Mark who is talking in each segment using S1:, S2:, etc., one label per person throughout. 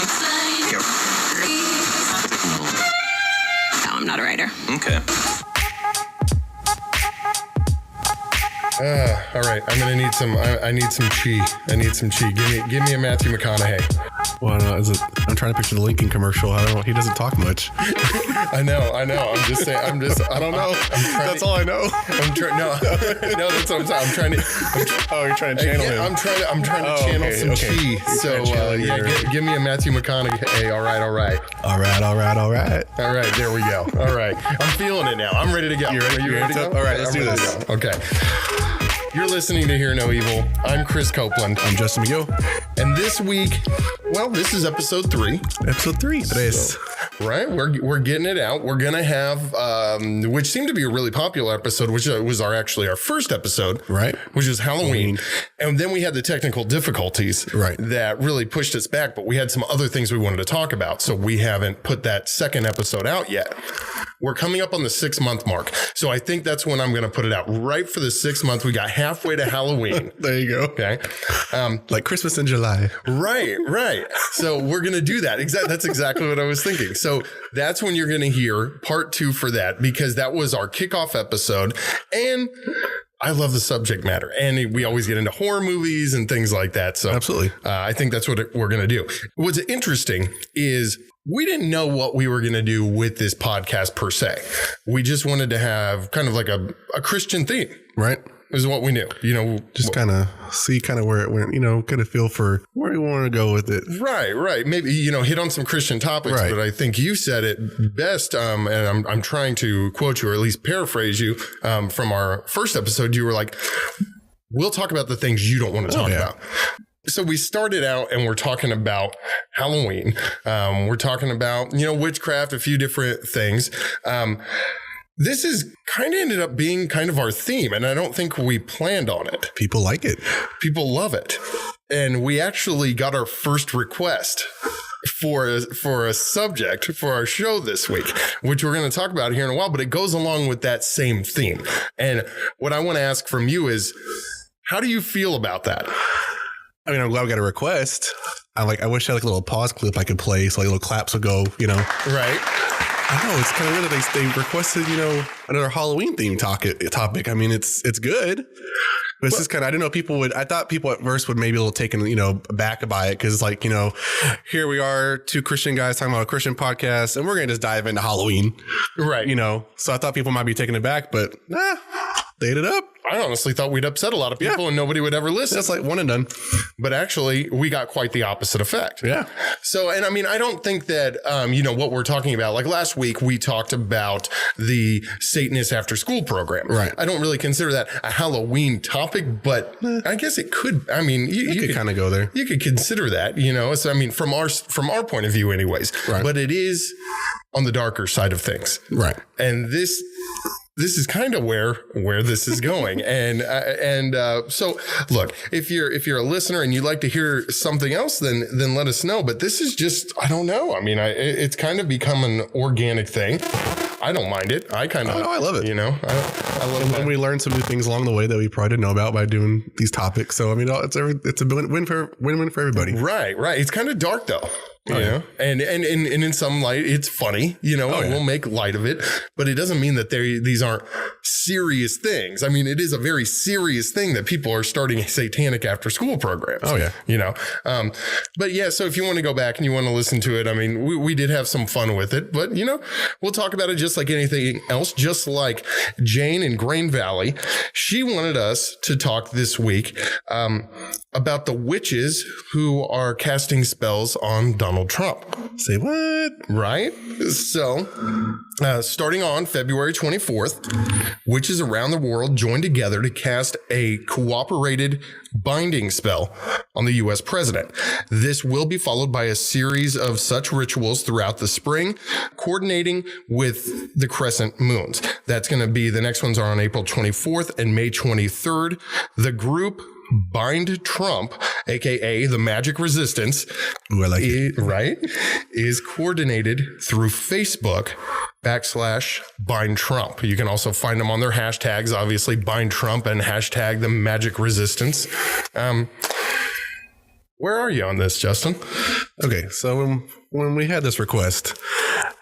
S1: No, I'm not a writer.
S2: Okay.
S3: All right, I'm gonna need some. I need some chi. I need some chi. Give me a Matthew McConaughey.
S4: Well, I'm trying to picture the Lincoln commercial. I don't know. He doesn't talk much.
S3: I know. I'm just saying. I don't know.
S4: That's all I know.
S3: I'm trying. No, that's what I'm saying. I'm trying to.
S4: You're trying to channel him.
S3: I'm trying to channel some chi. So give me a Matthew McConaughey. All right.
S4: All right.
S3: There we go. All right. I'm feeling it now. I'm ready to go.
S4: You ready?
S3: Are you ready to go?
S4: All right. Let's do this.
S3: Okay. You're listening to Hear No Evil. I'm Chris Copeland.
S4: I'm Justin McGill.
S3: And this week, well, this is episode 3.
S4: Episode 3. Today's
S3: right. We're getting it out. We're gonna have, which seemed to be a really popular episode, which was actually our first episode,
S4: right?
S3: Which is Halloween, and then we had the technical difficulties,
S4: right,
S3: that really pushed us back. But we had some other things we wanted to talk about, so we haven't put that second episode out yet. We're coming up on the 6-month mark, so I think that's when I'm going to put it out. Right for the 6th month, we got halfway to Halloween.
S4: There you go.
S3: Okay,
S4: like Christmas in July.
S3: Right. So we're going to do that. That's exactly what I was thinking. So that's when you're going to hear part 2 for that, because that was our kickoff episode, and I love the subject matter, and we always get into horror movies and things like that. So
S4: absolutely, I
S3: think that's what we're going to do. What's interesting is we didn't know what we were going to do with this podcast per se. We just wanted to have kind of like a Christian theme,
S4: right?
S3: Is what we knew,
S4: just kind of see where it went, kind of feel for where we want to go with it.
S3: Right. Maybe, hit on some Christian topics, right. But I think you said it best. And I'm trying to quote you, or at least paraphrase you, from our first episode. You were like, we'll talk about the things you don't want to talk about. So we started out and we're talking about Halloween. We're talking about, witchcraft, a few different things. This is kind of ended up being kind of our theme, and I don't think we planned on it.
S4: People like it.
S3: People love it. And we actually got our first request for a subject for our show this week, which we're going to talk about here in a while, but it goes along with that same theme. And what I want to ask from you is, how do you feel about that?
S4: I mean, I'm glad we got a request. I wish I had a little pause clip I could play so little claps would go,
S3: Right.
S4: I know, it's kind of weird that they requested, another Halloween themed topic. I mean, it's good. But it's just kind of, I didn't know I thought people at first would maybe a little taken, aback by it. Cause here we are, 2 Christian guys talking about a Christian podcast, and we're going to just dive into Halloween.
S3: Right.
S4: So I thought people might be taken aback, but they ate it up.
S3: I honestly thought we'd upset a lot of people and nobody would ever listen.
S4: That's like one and done.
S3: But actually, we got quite the opposite effect.
S4: Yeah.
S3: So, and I mean, I don't think that, what we're talking about, like last week, we talked about the Satanist after school program.
S4: Right.
S3: I don't really consider that a Halloween topic, but I guess it could. I mean, you
S4: could kind of go there.
S3: You could consider that, So, I mean, from our point of view anyways,
S4: right.
S3: But it is on the darker side of things.
S4: Right.
S3: And this is kind of where this is going. So look, if you're a listener and you'd like to hear something else, then let us know. But this is just, I don't know. I mean, it's kind of become an organic thing. I don't mind it. I love it. I love it.
S4: And we learned some new things along the way that we probably didn't know about by doing these topics. So, I mean, it's a win-win for everybody.
S3: Right. It's kind of dark though. And in some light, it's funny, and we'll make light of it, but it doesn't mean that these aren't serious things. I mean, it is a very serious thing that people are starting satanic after school programs.
S4: Oh yeah.
S3: But yeah, so if you want to go back and you want to listen to it, I mean, we did have some fun with it, but we'll talk about it just like anything else, just like Jane in Grain Valley. She wanted us to talk this week, about the witches who are casting spells on Donald Trump.
S4: Say what?
S3: Right? So, starting on February 24th, witches around the world joined together to cast a cooperated binding spell on the U.S. president. This will be followed by a series of such rituals throughout the spring, coordinating with the crescent moons. That's going to be, the next ones are on April 24th and May 23rd. The group Bind Trump, aka the Magic Resistance,
S4: ooh, I like it.
S3: Right, is coordinated through Facebook /Bind Trump. You can also find them on their hashtags, obviously Bind Trump and hashtag the Magic Resistance. Where are you on this, Justin?
S4: Okay, so when we had this request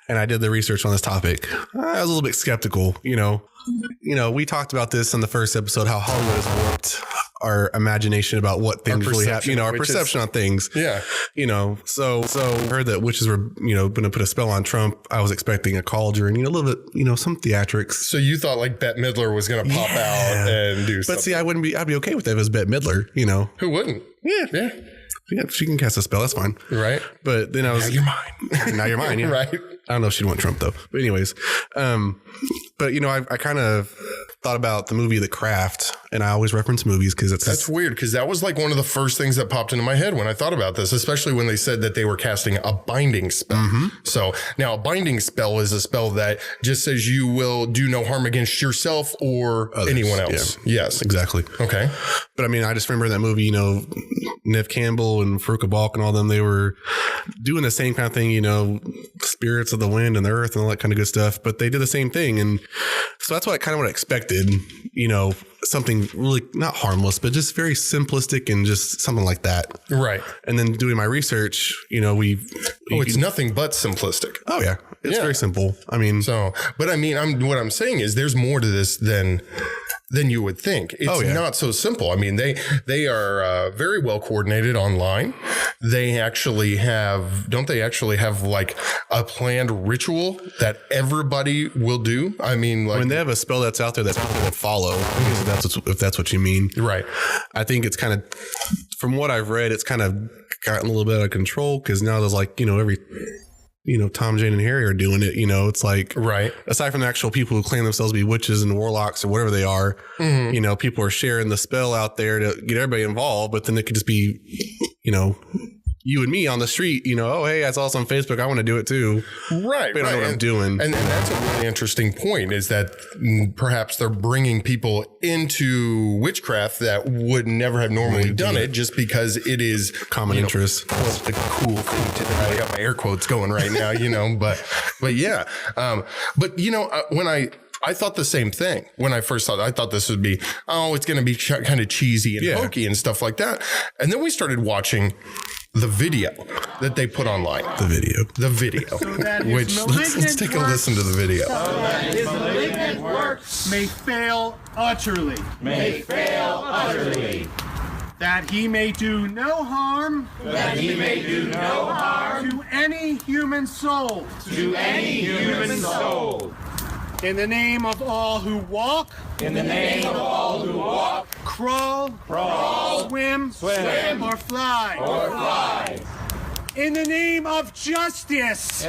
S4: and I did the research on this topic, I was a little bit skeptical. We talked about this in the first episode, how Hollywood has warped our imagination about what things really happen, our perception on things.
S3: Yeah.
S4: So I heard that witches were, going to put a spell on Trump. I was expecting a cauldron, a little bit, some theatrics.
S3: So you thought like Bette Midler was going to pop out and do something.
S4: But see, I'd be okay with that if it was Bette Midler,
S3: Who wouldn't?
S4: Yeah. Yeah, she can cast a spell. That's fine.
S3: Right.
S4: But then I was...
S3: Now you're mine.
S4: Now you're mine, yeah.
S3: Right.
S4: I don't know if she'd want Trump, though. But anyways, but, I kind of thought about the movie The Craft, and I always reference movies because
S3: That's weird, because that was like one of the first things that popped into my head when I thought about this, especially when they said that they were casting a binding spell. Mm-hmm. So now a binding spell is a spell that just says you will do no harm against yourself or anyone else. Yeah. Yes.
S4: Exactly.
S3: Okay.
S4: But I just remember that movie, Neve Campbell and Farouk Balk and all them, they were doing the same kind of thing, spirits of the wind and the earth and all that kind of good stuff. But they did the same thing. And so that's what I expected, something really not harmless, but just very simplistic and just something like that.
S3: Right.
S4: And then doing my research,
S3: it's nothing but simplistic.
S4: Oh, yeah. It's very simple.
S3: But what I'm saying is there's more to this than you would think. It's not so simple. They are very well coordinated online. They actually don't they actually have like a planned ritual that everybody will do?
S4: When they have a spell that's out there that people will follow, if that's what you mean.
S3: Right.
S4: I think it's kind of, from what I've read, it's kind of gotten a little bit out of control because now there's like, every... Tom, Jane, and Harry are doing it. It's like,
S3: right.
S4: Aside from the actual people who claim themselves to be witches and warlocks or whatever they are, people are sharing the spell out there to get everybody involved. But then it could just be, you and me on the street, oh, hey, I saw this on Facebook. I want to do it too.
S3: Right.
S4: But I don't know what I'm doing.
S3: And that's a really interesting point, is that perhaps they're bringing people into witchcraft that would never have normally done it just because it is
S4: common interest.
S3: It's the cool thing to do. I got my air quotes going right now, but yeah. When I thought the same thing when I first saw it. I thought this would be, it's going to be kind of cheesy and hokey and stuff like that. And then we started watching the video that they put online.
S4: The video.
S3: Which let's take a listen to the video.
S2: So that his malignant works may fail utterly. That he may do no harm. To any human soul. In the name of all who walk. Crawl. Swim. Or fly. In the name of justice.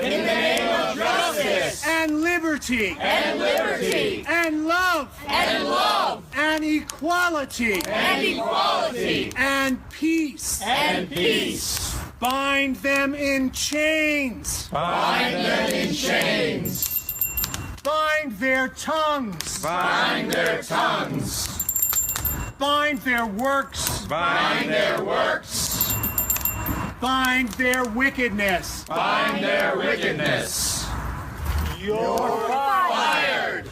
S2: And liberty. And love. And equality. And peace. Bind them in chains. Bind their tongues. Bind their works. Bind their wickedness. You're fired.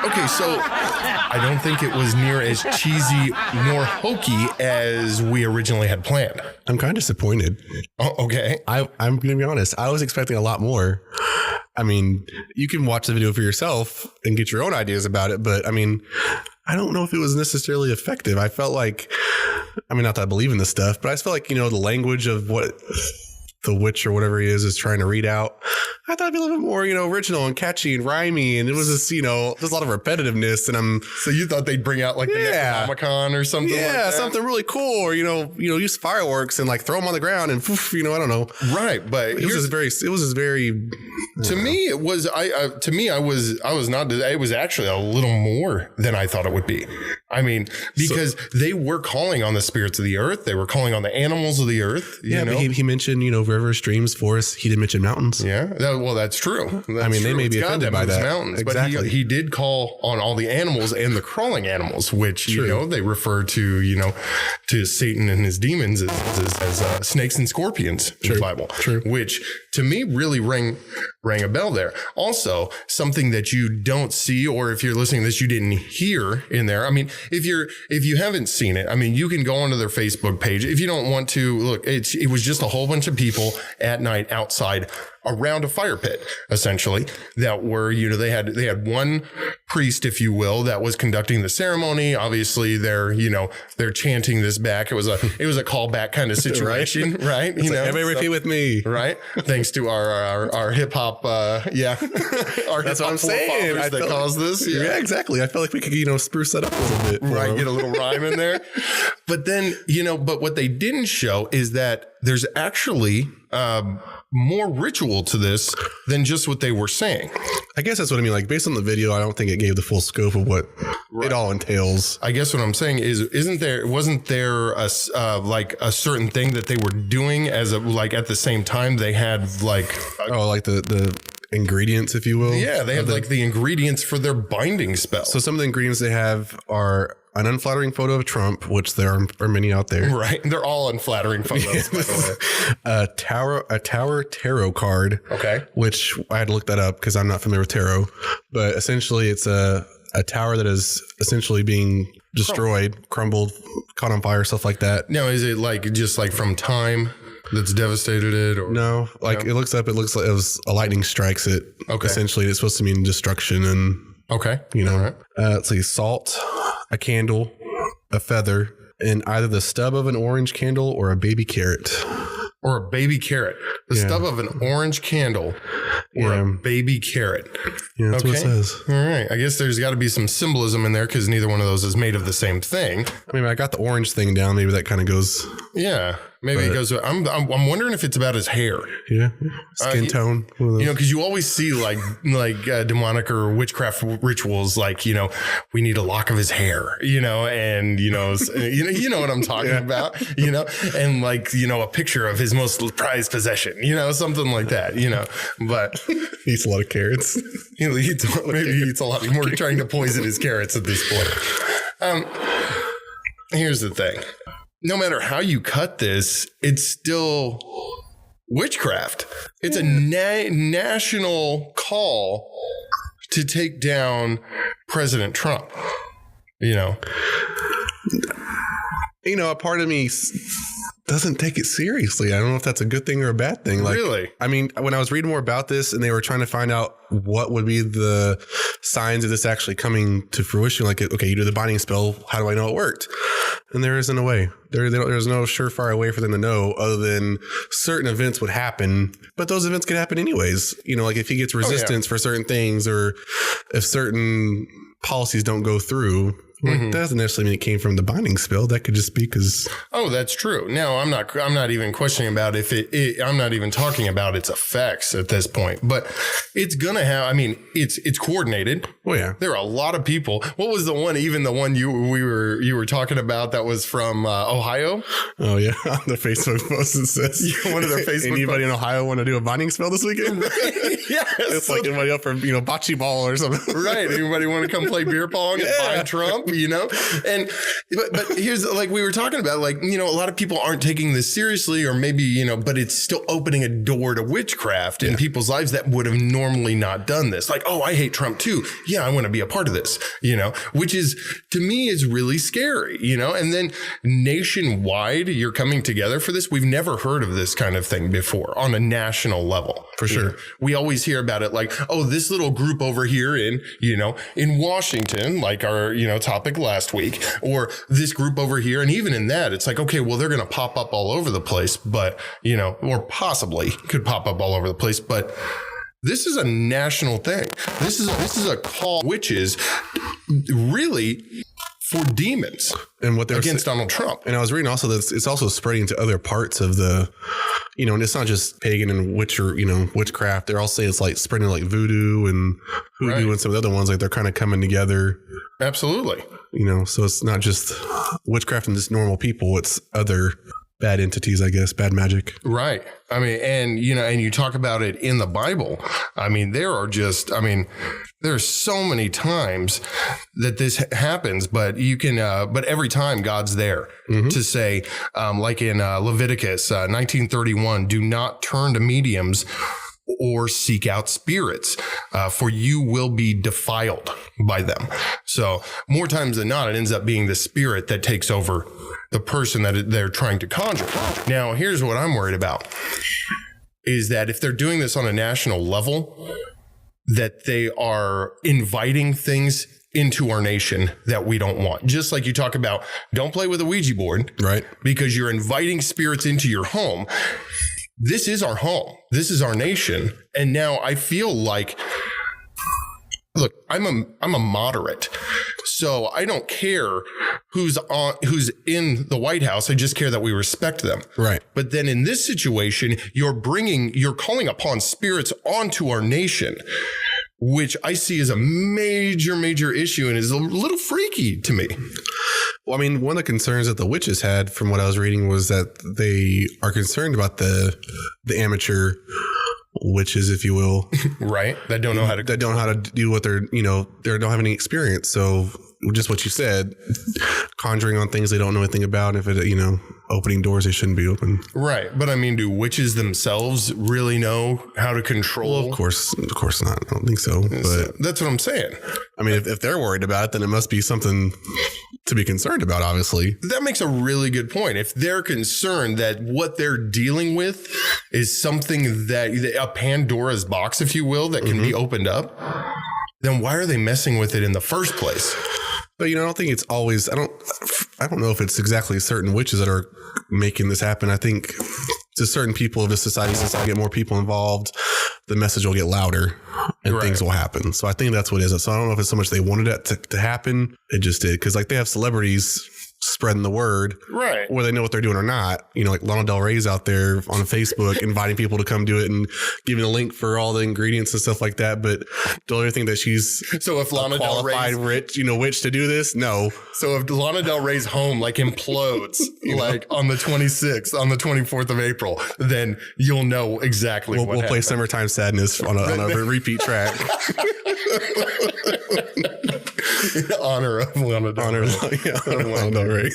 S3: Okay, so I don't think it was near as cheesy nor hokey as we originally had planned.
S4: I'm kind of disappointed.
S3: Oh, okay.
S4: I'm going to be honest. I was expecting a lot more. You can watch the video for yourself and get your own ideas about it. But I don't know if it was necessarily effective. I felt like, not that I believe in this stuff, but I just felt like, the language of what the witch or whatever he is trying to read out. I thought it'd be a little bit more, original and catchy and rhymey. And it was just, there's a lot of repetitiveness. And
S3: so you thought they'd bring out like the Necronomicon or something like that?
S4: Something really cool. Or, use fireworks and like throw them on the ground and, I don't know.
S3: Right. But
S4: it was just very,
S3: to me, it was, it was actually a little more than I thought it would be. Because they were calling on the spirits of the earth. They were calling on the animals of the earth.
S4: But he mentioned, rivers, streams, forests. He didn't mention mountains.
S3: Yeah. That's true.
S4: They may be offended by that.
S3: Mountains,
S4: exactly.
S3: But he did call on all the animals and the crawling animals, which, they refer to, to Satan and his demons as snakes and scorpions in the Bible.
S4: True.
S3: Which to me really rang rang a bell there. Also, something that you don't see, or if you're listening to this, you didn't hear in there. I mean, if you haven't seen it, I mean, you can go onto their Facebook page. If you don't want to look, it was just a whole bunch of people at night outside around a fire pit, essentially, that were, you know, they had one priest, if you will, that was conducting the ceremony. Obviously they're chanting this back. It was a callback kind of situation, right?
S4: You know, everybody repeat with me,
S3: right? Thanks to our hip hop, our
S4: that's what I'm saying.
S3: That caused this,
S4: yeah, exactly. I felt like we could, spruce that up a little bit,
S3: right? Get a little rhyme in there, but then but what they didn't show is that there's actually more ritual to this than just what they were saying.
S4: I guess that's what I mean. Like, based on the video, I don't think it gave the full scope of what it all entails.
S3: I guess what I'm saying is, wasn't there a certain thing that they were doing at the same time they had like
S4: the ingredients, if you will.
S3: Yeah, they have the ingredients for their binding spell.
S4: So some of the ingredients they have are an unflattering photo of Trump, which there are many out there.
S3: Right. They're all unflattering photos, by the way.
S4: A tower tarot card.
S3: Okay.
S4: Which I had to look that up because I'm not familiar with tarot. But essentially it's a tower that is essentially being destroyed, crumbled, caught on fire, stuff like that.
S3: Now, is it just from time that's devastated it? Or
S4: no, it looks like it was a lightning strikes it.
S3: Okay.
S4: Essentially it's supposed to mean destruction and
S3: okay.
S4: All
S3: right.
S4: Let's see, salt, a candle, a feather, and either the stub of an orange candle or a baby carrot.
S3: Or a baby carrot. The stub of an orange candle or a baby carrot.
S4: Yeah, that's what it says.
S3: All right. I guess there's got to be some symbolism in there because neither one of those is made of the same thing.
S4: I mean, I got the orange thing down. Maybe that kind of goes.
S3: Yeah. Maybe it goes. I'm wondering if it's about his hair.
S4: Yeah. Skin tone.
S3: Because you always see demonic or witchcraft rituals, we need a lock of his hair, and, you know what I'm talking about, and a picture of his most prized possession, something like that, but
S4: he eats a lot of carrots.
S3: Maybe he eats a lot more, trying to poison his carrots at this point. Here's the thing. No matter how you cut this, it's still witchcraft. It's a national call to take down President Trump. A
S4: part of me doesn't take it seriously. I don't know if that's a good thing or a bad thing.
S3: Really?
S4: I mean, when I was reading more about this and they were trying to find out what would be the signs of this actually coming to fruition, okay, you do the binding spell. How do I know it worked? And there isn't a way. There's no surefire way for them to know other than certain events would happen, but those events could happen anyways. If he gets resistance for certain things or if certain policies don't go through. That doesn't necessarily mean it came from the binding spell. That could just be because.
S3: Oh, that's true. No, I'm not even questioning about if I'm not even talking about its effects at this point. But it's gonna have. I mean, it's coordinated.
S4: Oh yeah,
S3: there are a lot of people. What was the one? Even the one you were talking about that was from Ohio.
S4: Oh yeah, on the Facebook post it says
S3: one of their Facebook.
S4: Anybody in Ohio want to do a binding spell this weekend?
S3: Yeah,
S4: it's like anybody up for bocce ball or something.
S3: Right. Anybody want to come play beer pong and bind Trump? And but here's we were talking about, a lot of people aren't taking this seriously, or maybe, but it's still opening a door to witchcraft in people's lives that would have normally not done this. Oh, I hate Trump too. Yeah, I want to be a part of this, which is, to me, is really scary, and then nationwide, you're coming together for this. We've never heard of this kind of thing before on a national level.
S4: For sure.
S3: We always hear about it this little group over here in Washington, our, topic last week, or this group over here. And even in that, it's okay, well, they're going to pop up all over the place, but, or possibly could pop up all over the place. But this is a national thing. This is a call, which is really for demons
S4: and what they're
S3: against Donald Trump.
S4: And I was reading also that it's also spreading to other parts of the, and it's not just pagan and witchcraft. They're all saying it's spreading voodoo and hoodoo and some of the other ones. They're kind of coming together.
S3: Absolutely.
S4: So it's not just witchcraft and just normal people. It's other bad entities, I guess, bad magic.
S3: Right. I mean, and you talk about it in the Bible. I mean, there's so many times that this happens, but but every time God's there to say, in Leviticus 19:31, do not turn to mediums or seek out spirits, for you will be defiled by them. So more times than not, it ends up being the spirit that takes over the person that they're trying to conjure. Now, here's what I'm worried about, is that if they're doing this on a national level, that they are inviting things into our nation that we don't want. Just like you talk about, don't play with a Ouija board, right? Because you're inviting spirits into your home. This is our home. This is our nation. And now I feel like, look, I'm a moderate. So I don't care who's in the White House. I just care that we respect them. Right. But then in this situation, you're calling upon spirits onto our nation, which I see as a major, major issue and is a little freaky to me.
S4: Well, I mean, one of the concerns that the witches had, from what I was reading, was that they are concerned about the amateur witches, if you will,
S3: right? That don't know how to
S4: do what they don't have any experience. So just what you said, conjuring on things they don't know anything about. If it, opening doors they shouldn't be open.
S3: Right. But I mean, do witches themselves really know how to control?
S4: Well, of course not. I don't think so. But
S3: that's what I'm saying.
S4: I mean, if they're worried about it, then it must be something to be concerned about, obviously.
S3: That makes a really good point. If they're concerned that what they're dealing with is something that a Pandora's box, if you will, that can be opened up, then why are they messing with it in the first place?
S4: But, I don't think it's always, I don't know if it's exactly certain witches that are making this happen. I think to certain people of the society, since I get more people involved, the message will get louder and things will happen. So I think that's what it is. So I don't know if it's so much they wanted that to happen. It just did. Cause like they have celebrities spreading the word, right? Whether they know what they're doing or not. Like Lana Del Rey's out there on Facebook inviting people to come do it and giving a link for all the ingredients and stuff like that. But do you think that she's
S3: if Lana Del Rey's
S4: witch to do this? No.
S3: So if Lana Del Rey's home implodes on the 26th, on the 24th of April, then you'll know exactly what happened.
S4: We'll play Summertime Sadness on a repeat track.
S3: In honor of Lana Del Rey.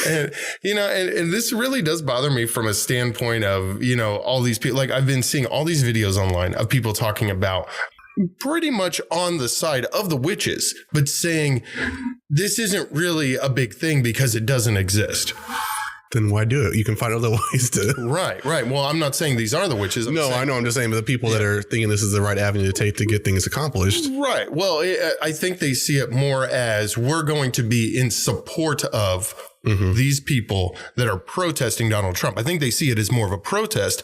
S3: And, and this really does bother me from a standpoint of, all these people. Like I've been seeing all these videos online of people talking about pretty much on the side of the witches, but saying this isn't really a big thing because it doesn't exist.
S4: Then why do it? You can find other ways to.
S3: Right. Well, I'm not saying these are the witches.
S4: I know. I'm just saying the people that are thinking this is the right avenue to take to get things accomplished.
S3: Right. Well, I think they see it more as we're going to be in support of these people that are protesting Donald Trump. I think they see it as more of a protest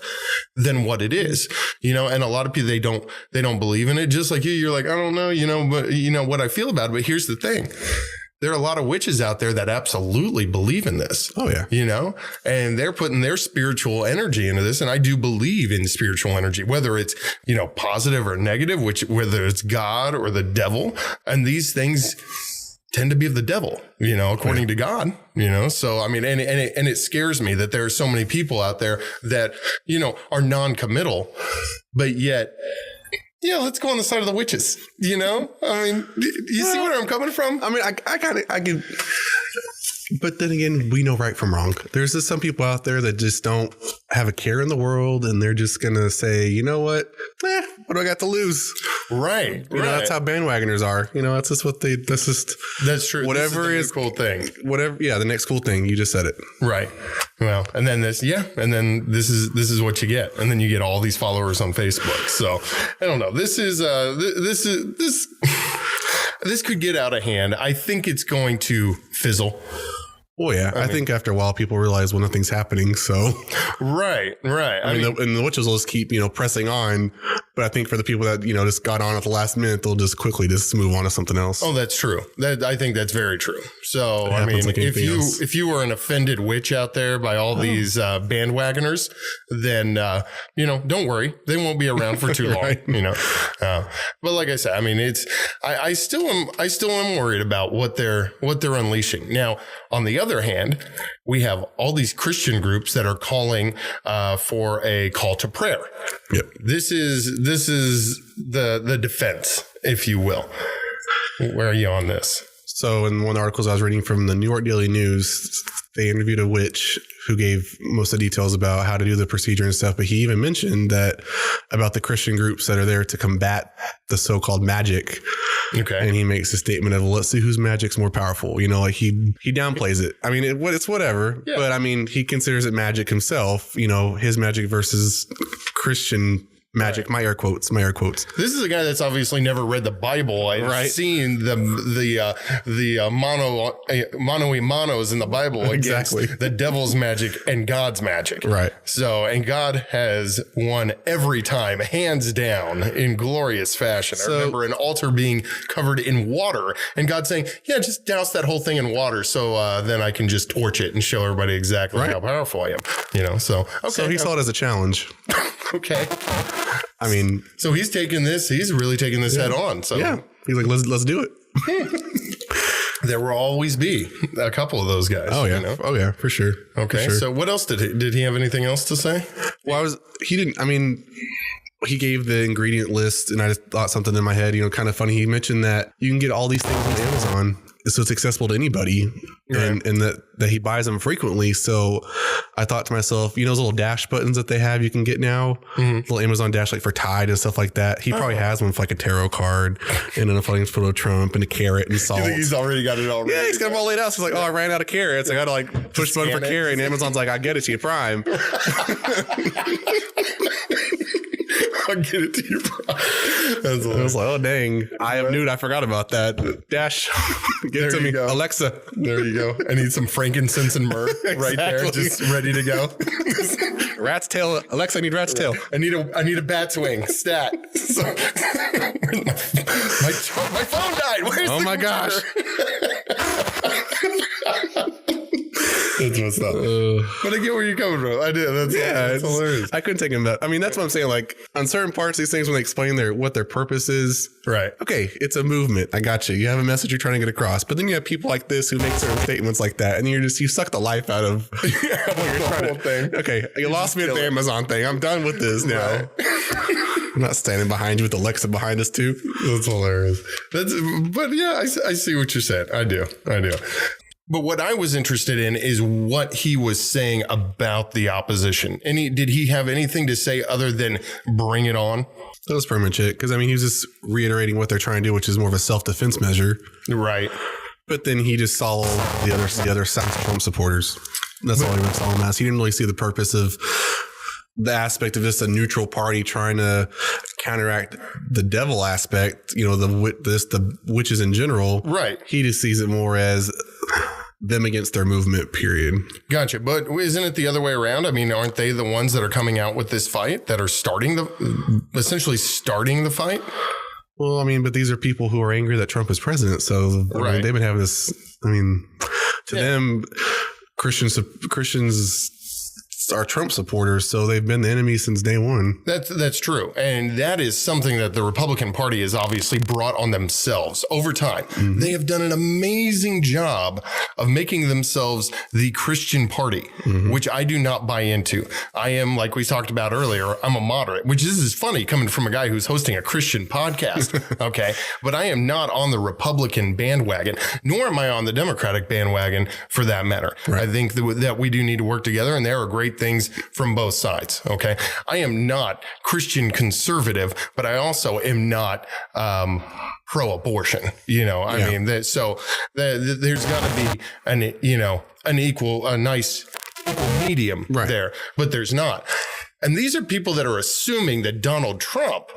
S3: than what it is, and a lot of people, they don't believe in it. Just like you're like, I don't know, but what I feel about it. But here's the thing. There are a lot of witches out there that absolutely believe in this.
S4: Oh, yeah.
S3: And they're putting their spiritual energy into this. And I do believe in spiritual energy, whether it's, positive or negative, whether it's God or the devil. And these things tend to be of the devil, according to God, So, I mean, and it scares me that there are so many people out there that, are non-committal, but yet, yeah, let's go on the side of the witches. I mean, you see where I'm coming from?
S4: I mean, I can, but then again, we know right from wrong. There's just some people out there that just don't have a care in the world, and they're just gonna say, you know what? What do I got to lose?
S3: Right.
S4: That's how bandwagoners are. That's just what they.
S3: That's true.
S4: Whatever
S3: is cool thing.
S4: Whatever. Yeah, the next cool thing. You just said it.
S3: Right. Well, and then this is what you get, and then you get all these followers on Facebook. So I don't know. This could get out of hand. I think it's going to fizzle.
S4: Oh, yeah. I think after a while, people realize when nothing's happening. So,
S3: right.
S4: I mean, and the witches will just keep, pressing on. But I think for the people that, just got on at the last minute, they'll just quickly move on to something else.
S3: Oh, that's true. I think that's very true. So, I mean, if you were an offended witch out there by all these bandwagoners, then, don't worry. They won't be around for too long,
S4: right.
S3: But like I said, I mean, I still am worried about what they're unleashing. Now, on the other hand, we have all these Christian groups that are calling for a call to prayer.
S4: Yep.
S3: This is the defense, if you will. Where are you on this?
S4: So in one of the articles I was reading from the New York Daily News, they interviewed a witch who gave most of the details about how to do the procedure and stuff. But he even mentioned that about the Christian groups that are there to combat the so-called magic.
S3: Okay.
S4: And he makes a statement of, let's see whose magic's more powerful. You know, like he downplays it. I mean, it's whatever. Yeah. But I mean, he considers it magic himself, you know, his magic versus Christian magic, my air quotes.
S3: This is a guy that's obviously never read the Bible. I've seen the mono y manos in the Bible against the devil's magic and God's magic.
S4: Right.
S3: So, and God has won every time, hands down, in glorious fashion. I remember an altar being covered in water and God saying, yeah, just douse that whole thing in water. So then I can just torch it and show everybody exactly how powerful I am. You know, so, okay.
S4: So he saw it as a challenge.
S3: Okay.
S4: I mean,
S3: so he's really taking this head on. So
S4: yeah, he's like, let's do it.
S3: There will always be a couple of those guys.
S4: Oh yeah.
S3: You know?
S4: Oh yeah, for sure.
S3: Okay.
S4: For sure.
S3: So what else did he have anything else to say?
S4: Well, he gave the ingredient list and I just thought something in my head, you know, kind of funny. He mentioned that you can get all these things on Amazon. So it's accessible to anybody and that he buys them frequently. So I thought to myself, you know, those little dash buttons that they have, you can get now, little Amazon dash, like for Tide and stuff like that. He probably has one for like a tarot card and then a funny photo of Trump and a carrot and salt.
S3: You think he's already got it all?
S4: Yeah, he's got them all laid out. So he's like, oh, I ran out of carrots. I got to like push the button for carrot. And Amazon's like, I get it to you, Prime.
S3: I'll get it to you.
S4: I was like, oh, dang. I have nude. I forgot about that. Dash. Get it to me.
S3: Go.
S4: Alexa.
S3: There you go. I need some frankincense and myrrh right there. Just ready to go.
S4: Rat's tail. Alexa, I need rat's tail.
S3: I need a bat's wing. Stat. So, my phone died. Where's
S4: my gosh.
S3: That's what's up. But I get where you're coming from. I did. That's hilarious.
S4: I couldn't take him that. I mean, that's what I'm saying. Like on certain parts of these things, when they explain what their purpose is,
S3: right?
S4: Okay, it's a movement. I got you. You have a message you're trying to get across. But then you have people like this who make certain statements like that, and you suck the life out of
S3: the whole thing.
S4: Okay, you lost me at the Amazon thing. I'm done with this now. Right. I'm not standing behind you with Alexa behind us too.
S3: That's hilarious. But yeah, I see what you're saying. I do. But what I was interested in is what he was saying about the opposition. Did he have anything to say other than bring it on?
S4: That was pretty much it. Because, I mean, he was just reiterating what they're trying to do, which is more of a self-defense measure.
S3: Right.
S4: But then he just saw the other Trump supporters. That's all he was telling us. He didn't really see the purpose of the aspect of just a neutral party trying to counteract the devil aspect, you know, the witches in general.
S3: Right.
S4: He just sees it more as them against their movement, period.
S3: Gotcha. But isn't it the other way around? I mean, aren't they the ones that are coming out with this fight, that are essentially starting the fight?
S4: Well, I mean, but these are people who are angry that Trump is president. So I mean, they've been having this, I mean, to them, Christians are Trump supporters, so they've been the enemy since day one.
S3: That's true. And that is something that the Republican Party has obviously brought on themselves over time. Mm-hmm. They have done an amazing job of making themselves the Christian party, which I do not buy into. I am, like we talked about earlier, I'm a moderate, which is funny coming from a guy who's hosting a Christian podcast. Okay. But I am not on the Republican bandwagon, nor am I on the Democratic bandwagon for that matter. Right. I think that we do need to work together, and there are great things from both sides. Okay. I am not Christian conservative, but I also am not pro-abortion. You know, I mean, there's got to be a nice medium there, but there's not. And these are people that are assuming that Donald Trump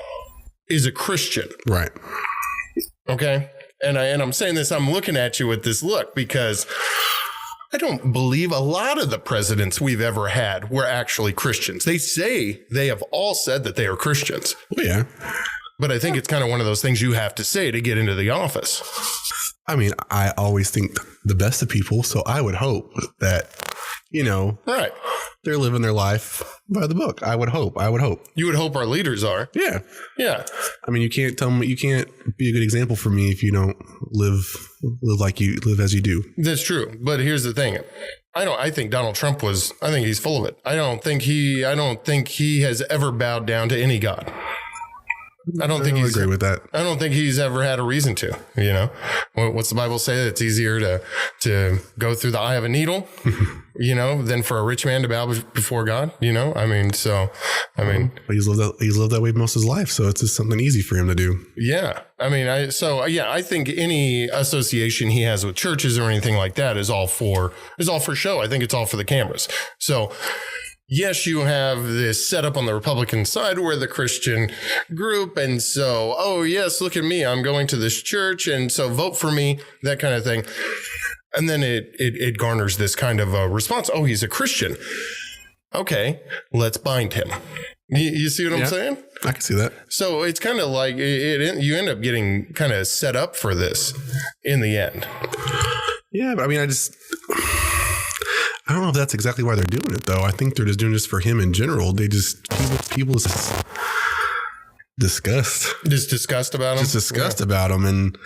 S3: is a Christian.
S4: Right.
S3: Okay. And I'm saying this, I'm looking at you with this look because I don't believe a lot of the presidents we've ever had were actually Christians. They say they have all said that they are Christians.
S4: Well, yeah.
S3: But I think it's kind of one of those things you have to say to get into the office.
S4: I mean, I always think the best of people. So I would hope that, you know,
S3: right,
S4: they're living their life by the book. I would hope.
S3: You would hope our leaders are.
S4: Yeah.
S3: Yeah.
S4: I mean, you can't tell me, you can't be a good example for me if you don't live as you do.
S3: That's true. But here's the thing. I think Donald Trump I think he's full of it. I don't think he has ever bowed down to any God. I don't think he's
S4: agree with that.
S3: I don't think he's ever had a reason to, you know. What's the Bible say? It's easier to go through the eye of a needle, you know, than for a rich man to bow before God, you know. I mean,
S4: He's lived that way most of his life, so it's just something easy for him to do.
S3: Yeah. I mean, I think any association he has with churches or anything like that is all for show. I think it's all for the cameras. So yes, you have this set up on the Republican side where the Christian group. And so, oh, yes, look at me. I'm going to this church. And so vote for me, that kind of thing. And then it garners this kind of a response. Oh, he's a Christian. Okay, let's bind him. You see what I'm saying?
S4: I can see that.
S3: So it's kind of like you end up getting kind of set up for this in the end.
S4: Yeah, but I mean, I don't know if that's exactly why they're doing it, though. I think they're just doing this for him in general. They just, people just disgust.
S3: Just disgust about him?
S4: Just disgust about him. And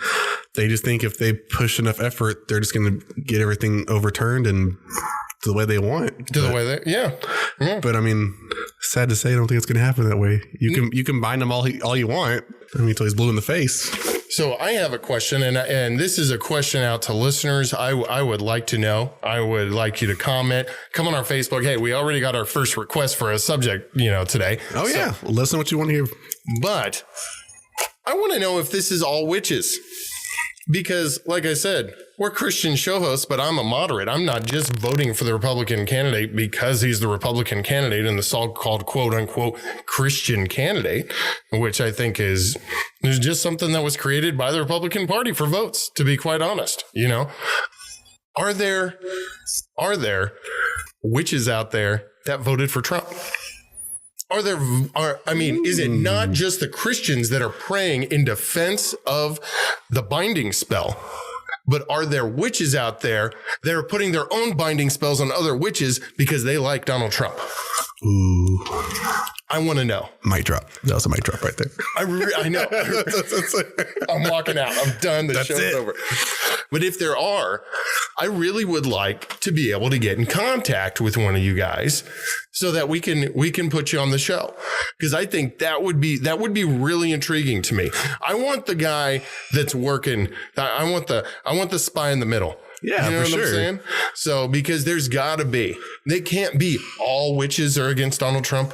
S4: they just think if they push enough effort, they're just going to get everything overturned and to the way they want.
S3: Yeah.
S4: But I mean, sad to say, I don't think it's going to happen that way. You can bind him all you want. I mean, until he's blue in the face.
S3: So I have a question, and this is a question out to listeners. I would like to know. I would like you to comment. Come on our Facebook. Hey, we already got our first request for a subject, today.
S4: Oh, yeah. So, listen to what you want to hear.
S3: But I want to know if this is all witches. Because, like I said, we're Christian show hosts, but I'm a moderate. I'm not just voting for the Republican candidate because he's the Republican candidate and the so-called quote-unquote Christian candidate, which I think is just something that was created by the Republican Party for votes, to be quite honest. Are there witches out there that voted for Trump? Is it not just the Christians that are praying in defense of the binding spell, but are there witches out there that are putting their own binding spells on other witches because they like Donald Trump?
S4: Ooh.
S3: I want to know.
S4: Mic drop. That was a mic drop right there.
S3: I know. I'm walking out. I'm done. The show's over. But if there are, I really would like to be able to get in contact with one of you guys so that we can put you on the show. Because I think that would be really intriguing to me. I want the guy that's working. I want the spy in the middle.
S4: Yeah,
S3: you know
S4: for
S3: what
S4: sure.
S3: I'm saying? So, because there's got to be. They can't be all witches are against Donald Trump.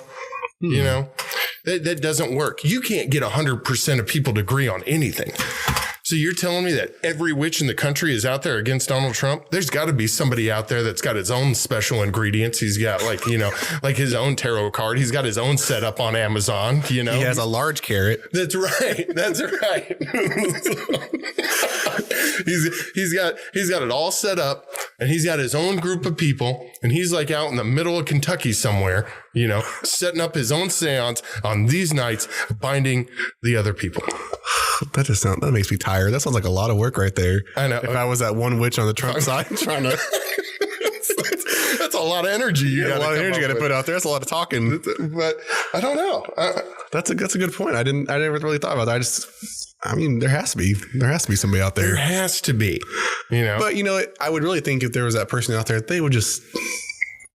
S3: That doesn't work. You can't get 100% of people to agree on anything. So you're telling me that every witch in the country is out there against Donald Trump? There's got to be somebody out there that's got his own special ingredients. He's got like his own tarot card. He's got his own setup on Amazon. He
S4: has a large carrot.
S3: That's right. That's right. He's got it all set up, and he's got his own group of people, and he's like out in the middle of Kentucky somewhere, setting up his own seance on these nights, binding the other people.
S4: That makes me tired. That sounds like a lot of work right there.
S3: I know.
S4: If I was that one witch on the Trump side trying to.
S3: That's a lot of energy. You got
S4: to put out there. That's a lot of talking.
S3: But I don't know.
S4: That's a good point. I never really thought about that. There has to be somebody out there.
S3: There has to be,
S4: But I would really think if there was that person out there, they would just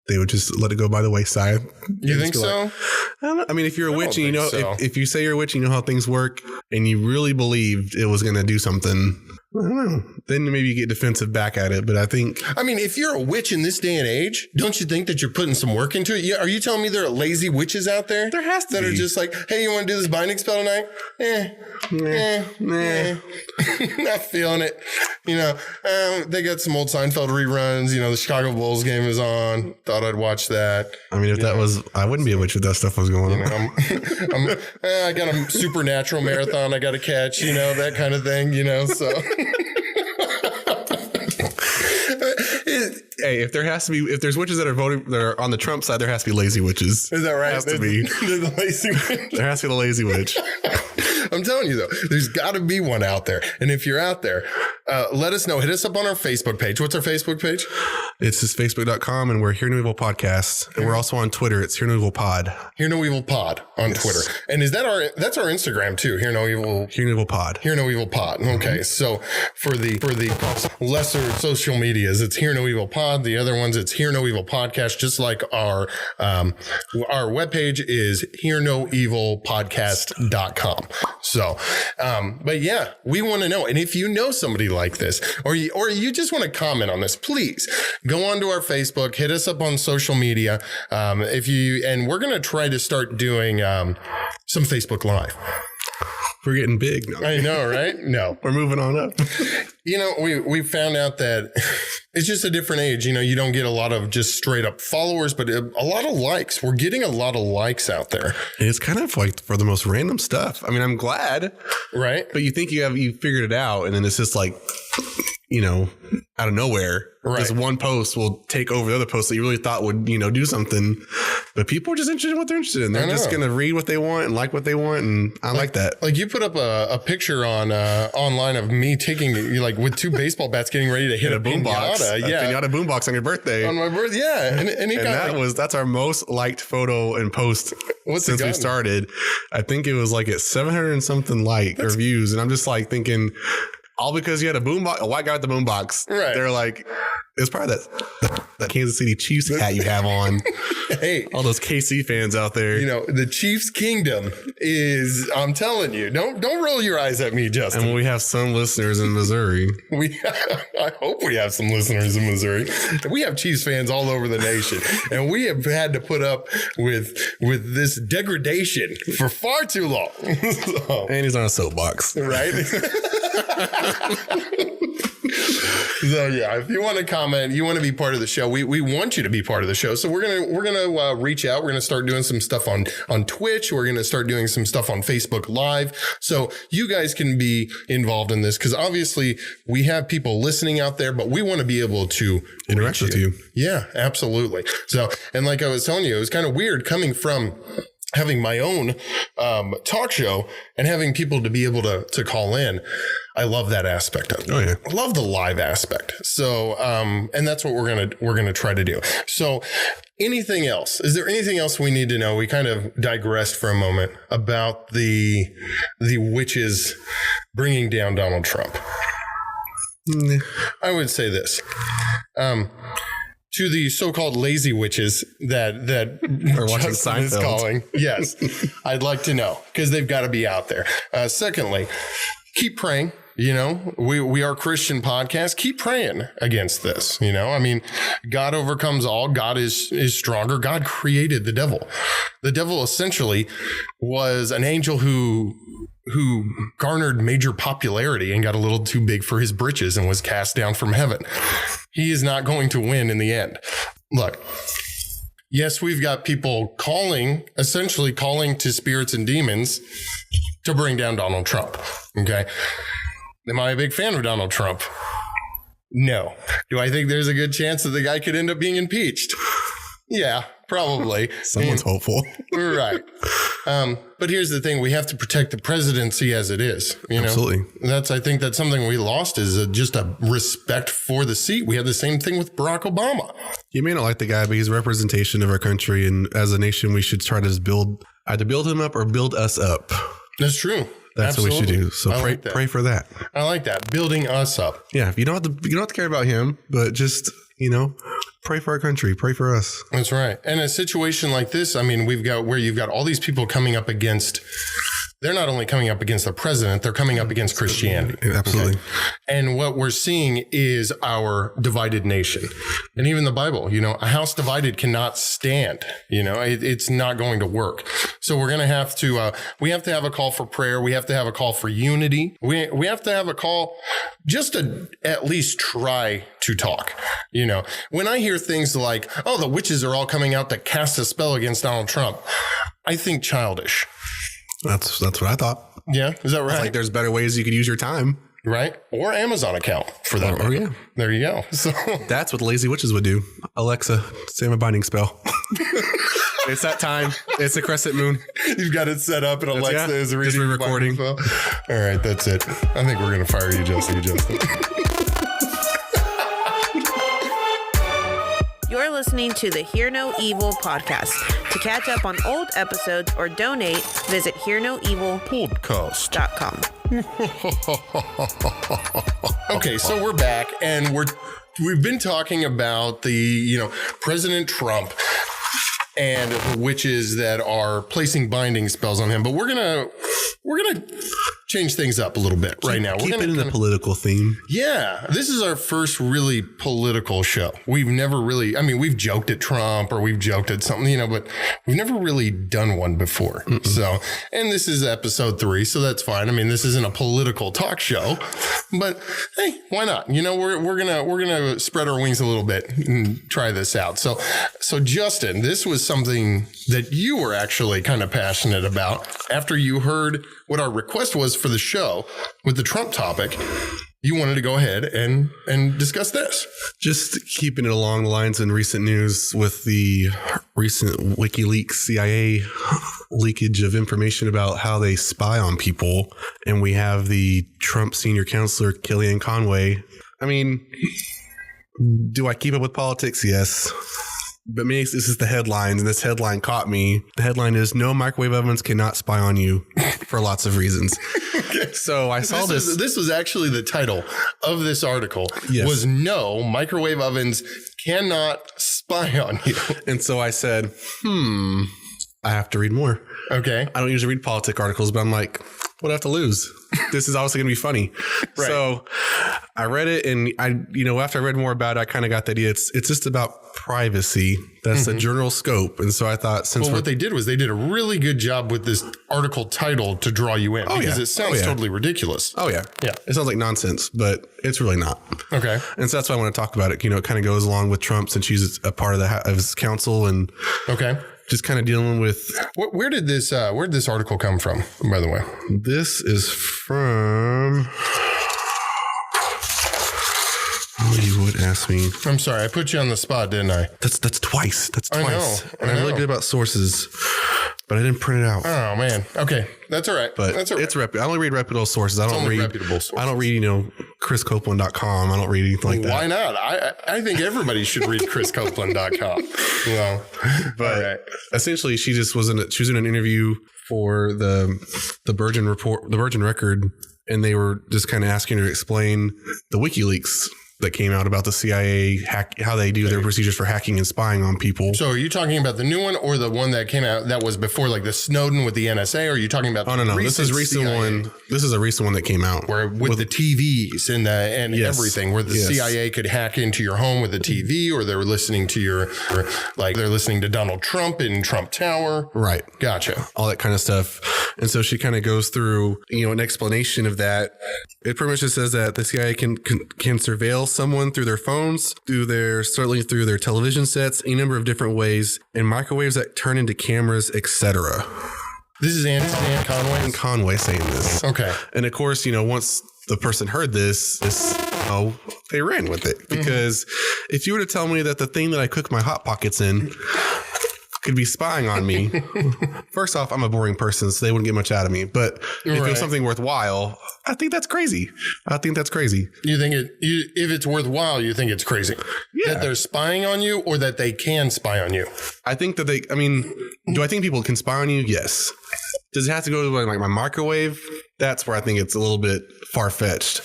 S4: let it go by the wayside.
S3: You think so?
S4: I don't know. I mean, if you're a witch and if you say you're a witch and you know how things work and you really believed it was going to do something, I don't know. Then maybe you get defensive back at it. But I think,
S3: if you're a witch in this day and age, don't you think that you're putting some work into it? Are you telling me there are lazy witches out there?
S4: There has to be.
S3: That are just like, hey, you want to do this binding spell tonight? Not feeling it. They got some old Seinfeld reruns. The Chicago Bulls game is on. Thought I'd watch that.
S4: If that was, I wouldn't be a witch if that stuff was going on.
S3: I got a supernatural marathon I got to catch, that kind of thing, so.
S4: Hey, if there's witches that are on the Trump side, there has to be lazy witches.
S3: Is that right?
S4: There has to be.
S3: The lazy witch.
S4: There has to be the lazy witch.
S3: I'm telling you though, there's got to be one out there. And if you're out there, let us know. Hit us up on our Facebook page. What's our Facebook page?
S4: It's just facebook.com, and we're Hear No Evil Podcast. And we're also on Twitter. It's Hear No Evil Pod.
S3: Hear No Evil Pod on Twitter. And is that that's our Instagram too? Hear No Evil
S4: Pod.
S3: Hear No Evil Pod. Okay. So for the lesser social medias, it's Hear No Evil Pod. The other ones, it's Hear No Evil Podcast, just like our webpage is hearnoevilpodcast.com. So, but yeah, we want to know. And if you know somebody like this, or you just want to comment on this, please go onto our Facebook, hit us up on social media. And we're going to try to start doing some Facebook Live.
S4: We're getting big. No.
S3: I know, right? No,
S4: we're moving on up.
S3: You know, we found out that it's just a different age. You know, you don't get a lot of just straight up followers, but a lot of likes. We're getting a lot of likes out there.
S4: And it's kind of like for the most random stuff. I mean, I'm glad.
S3: Right.
S4: But you think you figured it out, and then it's just like, you know, out of nowhere. Right. This one post will take over the other post that you really thought would, you know, do something. But people are just interested in what they're interested in. They're just going to read what they want and like what they want. And I like that. Like
S3: you put up a picture on online of me taking, like with two baseball bats getting ready to hit a boombox.
S4: Pinata boombox on your birthday.
S3: On my birthday. Yeah. And
S4: that's our most liked photo and post since we started. I think it was like at 700 and something views. And I'm just like thinking, all because you had a white guy with the boombox. Right. They're like, it's probably that Kansas City Chiefs hat you have on.
S3: Hey,
S4: all those KC fans out there.
S3: You know, the Chiefs kingdom is, I'm telling you, don't roll your eyes at me, Justin.
S4: And we have some listeners in Missouri.
S3: I hope we have some listeners in Missouri. We have Chiefs fans all over the nation. And we have had to put up with this degradation for far too long.
S4: And he's on a soapbox.
S3: Right? So yeah, if you want to comment, you want to be part of the show, we want you to be part of the show. So we're gonna reach out. We're gonna start doing some stuff on Twitch. We're gonna start doing some stuff on Facebook Live. So you guys can be involved in this, because obviously we have people listening out there, but we want to be able to
S4: interact with you.
S3: Yeah, absolutely. So, and like I was telling you, it was kind of weird coming from having my own talk show and having people to be able to call in. I love that aspect of it.
S4: Oh yeah.
S3: I love the live aspect. So, and that's what we're going to try to do. So anything else? Is there anything else we need to know? We kind of digressed for a moment about the witches bringing down Donald Trump. I would say this. To the so-called lazy witches that
S4: are watching
S3: Justin is calling. Yes, I'd like to know, because they've got to be out there. Secondly, keep praying. You know, we are a Christian podcast. Keep praying against this. You know, I mean, God overcomes all. God is stronger. God created the devil. The devil essentially was an angel who garnered major popularity and got a little too big for his britches and was cast down from heaven. He is not going to win in the end. Look, yes, we've got people essentially calling to spirits and demons to bring down Donald Trump. Okay. Am I a big fan of Donald Trump? No. Do I think there's a good chance that the guy could end up being impeached? Yeah, probably.
S4: Someone's hopeful.
S3: Right. But here's the thing. We have to protect the presidency as it is. You know?
S4: Absolutely.
S3: I think that's something we lost, is just a respect for the seat. We had the same thing with Barack Obama.
S4: You may not like the guy, but he's a representation of our country. And as a nation, we should try to either build him up or build us up.
S3: That's true.
S4: That's
S3: Absolutely.
S4: what we should do. So pray for that.
S3: I like that. Building us up.
S4: Yeah. You don't have to care about him, but just, you know, pray for our country. Pray for us.
S3: That's right. And a situation like this, I mean, you've got all these people coming up against. They're not only coming up against the president, they're coming up against Christianity.
S4: Yeah, absolutely.
S3: Okay? And what we're seeing is our divided nation. And even the Bible, you know, a house divided cannot stand. You know, it's not going to work. So we're going to have to, we have to have a call for prayer. We have to have a call for unity. We have to have a call just to at least try to talk. You know, when I hear things like, oh, the witches are all coming out to cast a spell against Donald Trump, I think childish.
S4: That's what I thought.
S3: Yeah. Is that right?
S4: It's like there's better ways you could use your time.
S3: Right. Or Amazon account for that.
S4: Oh, yeah.
S3: There you go. So
S4: that's what lazy witches would do. Alexa, say my binding spell. It's that time. It's a crescent moon.
S3: You've got it set up and Alexa is reading.
S4: Just re-recording.
S3: All right. That's it. I think we're going to fire you, Justin.
S5: listening to the Hear No Evil podcast. To catch up on old episodes or donate, visit hearnoevilpodcast.com.
S3: Okay, so we're back, and we've been talking about the President Trump and the witches that are placing binding spells on him, but we're gonna change things up a little bit right now.
S4: Keep it in the political theme.
S3: Yeah, this is our first really political show. We've never really, we've joked at Trump or we've joked at something, but we've never really done one before. Mm-mm. So, and this is episode 3, so that's fine. This isn't a political talk show, but hey, why not? We're gonna spread our wings a little bit and try this out. So Justin, this was something that you were actually kind of passionate about after you heard what our request was for the show with the Trump topic. You wanted to go ahead and discuss this.
S4: Just keeping it along the lines in recent news with the recent WikiLeaks CIA leakage of information about how they spy on people. And we have the Trump senior counselor, Kellyanne Conway. Do I keep up with politics? Yes. But this is the headlines, and this headline caught me. The headline is, "No microwave ovens cannot spy on you," for lots of reasons. Okay. So I saw this. This
S3: was actually the title of this article.
S4: Yes.
S3: Was "No microwave ovens cannot spy on you."
S4: And so I said, I have to read more.
S3: Okay.
S4: I don't usually read politic articles, but I'm like, what do I have to lose? This is obviously going to be funny. Right. So I read it, and after I read more about it, I kind of got the idea. It's just about privacy. That's the general scope. And so I thought,
S3: what they did was they did a really good job with this article title to draw you in, because it sounds totally ridiculous.
S4: Oh yeah. Yeah. It sounds like nonsense, but it's really not.
S3: Okay.
S4: And so that's why I want to talk about it. It kind of goes along with Trump, since she's a part of his council, and
S3: okay.
S4: Just kind of dealing with.
S3: Where did this article come from, by the way?
S4: This is from. Oh, you would ask me.
S3: I'm sorry, I put you on the spot, didn't I?
S4: That's twice. That's twice.
S3: I know.
S4: And I'm really good about sources, but I didn't print it out.
S3: Oh man. Okay, that's all right.
S4: But
S3: that's all right.
S4: It's reputable. I only read reputable sources. I don't read reputable sources. I don't read ChrisCopeland.com. I don't read anything like that.
S3: Why not? I think everybody should read ChrisCopeland.com.
S4: But essentially, she was in an interview for the Virgin Report, the Virgin Record, and they were just kind of asking her to explain the WikiLeaks that came out about the CIA how they do their procedures for hacking and spying on people.
S3: So are you talking about the new one, or the one that came out that was before, like the Snowden with the NSA? Or are you talking about
S4: no. This is recent CIA one. This is a recent one that came out
S3: with the TVs and everything, where the CIA could hack into your home with a TV, or they were listening to they're listening to Donald Trump in Trump Tower.
S4: Right.
S3: Gotcha.
S4: All that kind of stuff. And so she kind of goes through, an explanation of that. It pretty much just says that the CIA can surveil someone through their phones, certainly through their television sets, a number of different ways, and microwaves that turn into cameras, etc.
S3: This is Ann Conway?
S4: Ann Conway saying this.
S3: Okay.
S4: And of course, once the person heard this, they ran with it. Because if you were to tell me that the thing that I cook my Hot Pockets in could be spying on me, first off, I'm a boring person, so they wouldn't get much out of me. But if it was something worthwhile, I think that's crazy.
S3: You think if it's worthwhile, you think it's crazy?
S4: Yeah.
S3: That they're spying on you, or that they can spy on you?
S4: I think that do I think people can spy on you? Yes. Does it have to go to like my microwave? That's where I think it's a little bit far-fetched.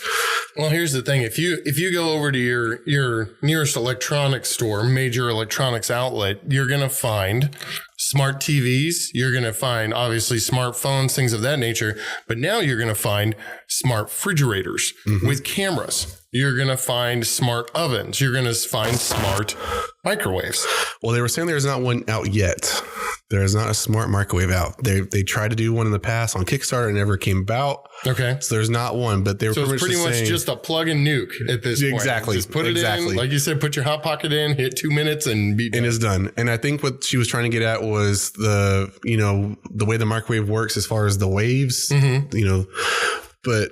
S3: Well, here's the thing. If you go over to your nearest electronics store, major electronics outlet, you're going to find smart TVs. You're going to find, obviously, smartphones, things of that nature. But now you're going to find smart refrigerators with cameras. You're going to find smart ovens. You're going to find smart microwaves.
S4: Well, they were saying there's not one out yet. There is not a smart microwave out. They tried to do one in the past on Kickstarter. It never came about.
S3: Okay.
S4: So there's not one, but they were
S3: pretty much just a plug and nuke at this point.
S4: Exactly.
S3: Just put it in. Like you said, put your Hot Pocket in, hit 2 minutes and be done.
S4: And it's done. And I think what she was trying to get at was the way the microwave works as far as the waves, but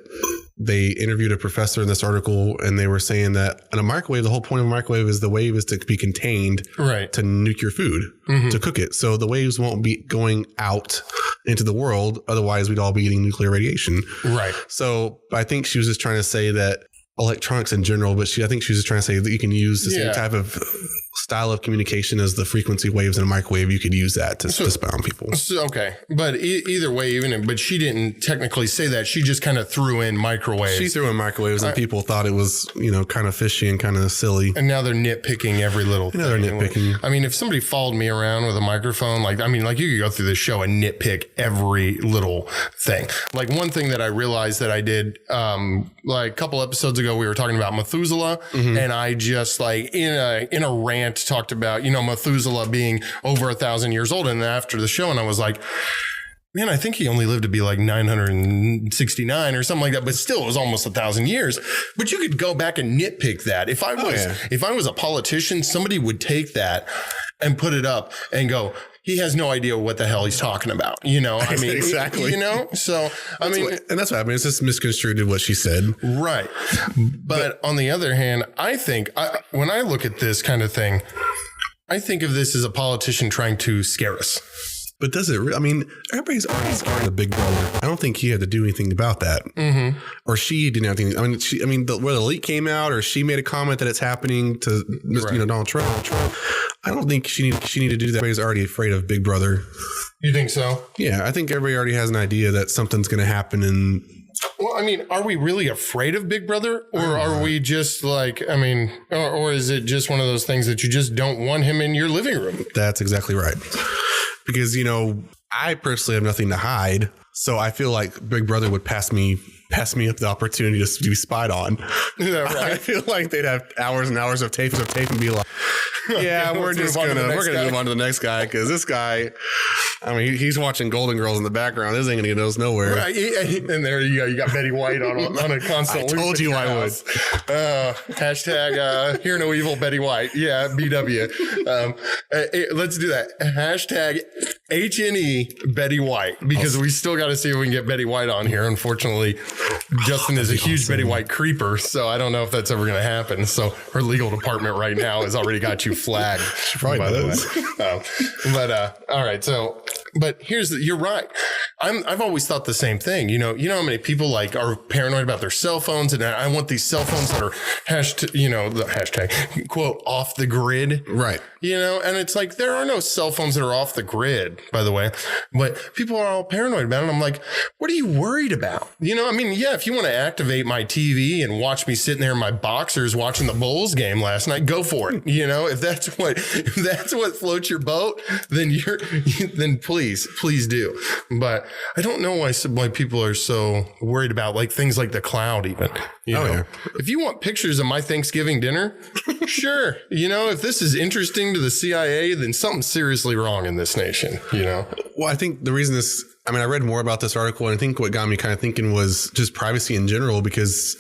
S4: they interviewed a professor in this article, and they were saying that in a microwave, the whole point of a microwave is the wave is to be contained to nuke your food, to cook it. So the waves won't be going out into the world. Otherwise, we'd all be getting nuclear radiation.
S3: Right.
S4: So I think she was just trying to say that electronics in general, but I think she was just trying to say that you can use the same type of style of communication as the frequency waves in a microwave, you could use that to spy on people.
S3: So, okay. But either way, but she didn't technically say that. She just kind of threw in microwaves.
S4: She threw in microwaves and people thought it was, kind of fishy and kind of silly.
S3: And now they're nitpicking every little thing.
S4: They're nitpicking.
S3: I mean, if somebody followed me around with a microphone, like you could go through this show and nitpick every little thing. Like one thing that I realized that I did, like a couple episodes ago, we were talking about Methuselah, and I just like in a rant talked about, Methuselah being over 1,000 years old. And after the show, and I was like, man, I think he only lived to be like 969 or something like that, but still it was almost 1,000 years. But you could go back and nitpick that. If I was a politician, somebody would take that and put it up and go, he has no idea what the hell he's talking about. I mean,
S4: exactly.
S3: So,
S4: and that's what happened. It's just misconstrued what she said.
S3: Right. But on the other hand, I think when I look at this kind of thing, I think of this as a politician trying to scare us.
S4: But does it? I mean, everybody's already scared of Big Brother. I don't think he had to do anything about that, or she didn't have anything. Where the leak came out, or she made a comment that it's happening to Donald Trump. I don't think she needed to do that. Everybody's already afraid of Big Brother.
S3: You think so?
S4: Yeah, I think everybody already has an idea that something's going to happen. And
S3: well, I mean, are we really afraid of Big Brother, or are we just like, or is it just one of those things that you just don't want him in your living room?
S4: That's exactly right. Because, I personally have nothing to hide. So I feel like Big Brother would pass me up the opportunity to be spied on. Is that right? I feel like they'd have hours and hours of tape and be like, yeah, we're going to move on to the next guy because this guy, he's watching Golden Girls in the background. This ain't going to get us nowhere.
S3: Right. And there you go. You got Betty White on a constant loop.
S4: I told you I would.
S3: Hashtag hear no evil Betty White. Yeah, BW. Let's do that. Hashtag HNE Betty White, because we still got to see if we can get Betty White on here. Unfortunately, Justin is a huge Betty White creeper, so I don't know if that's ever going to happen. So her legal department right now has already got you flagged.
S4: She probably does.
S3: All right. So, but you're right. I've always thought the same thing. You know how many people are paranoid about their cell phones, and I want these cell phones that are the hashtag quote off the grid.
S4: Right.
S3: And it's like, there are no cell phones that are off the grid, by the way, but people are all paranoid about it. I'm like, what are you worried about? If you want to activate my TV and watch me sitting there in my boxers watching the Bulls game last night, go for it. If that's what floats your boat, then please do. But I don't know why people are so worried about things like the cloud even. Yeah. If you want pictures of my Thanksgiving dinner, sure. If this is interesting to the CIA, then something's seriously wrong in this nation, Well,
S4: I think the reason I read more about this article, and I think what got me kind of thinking was just privacy in general, because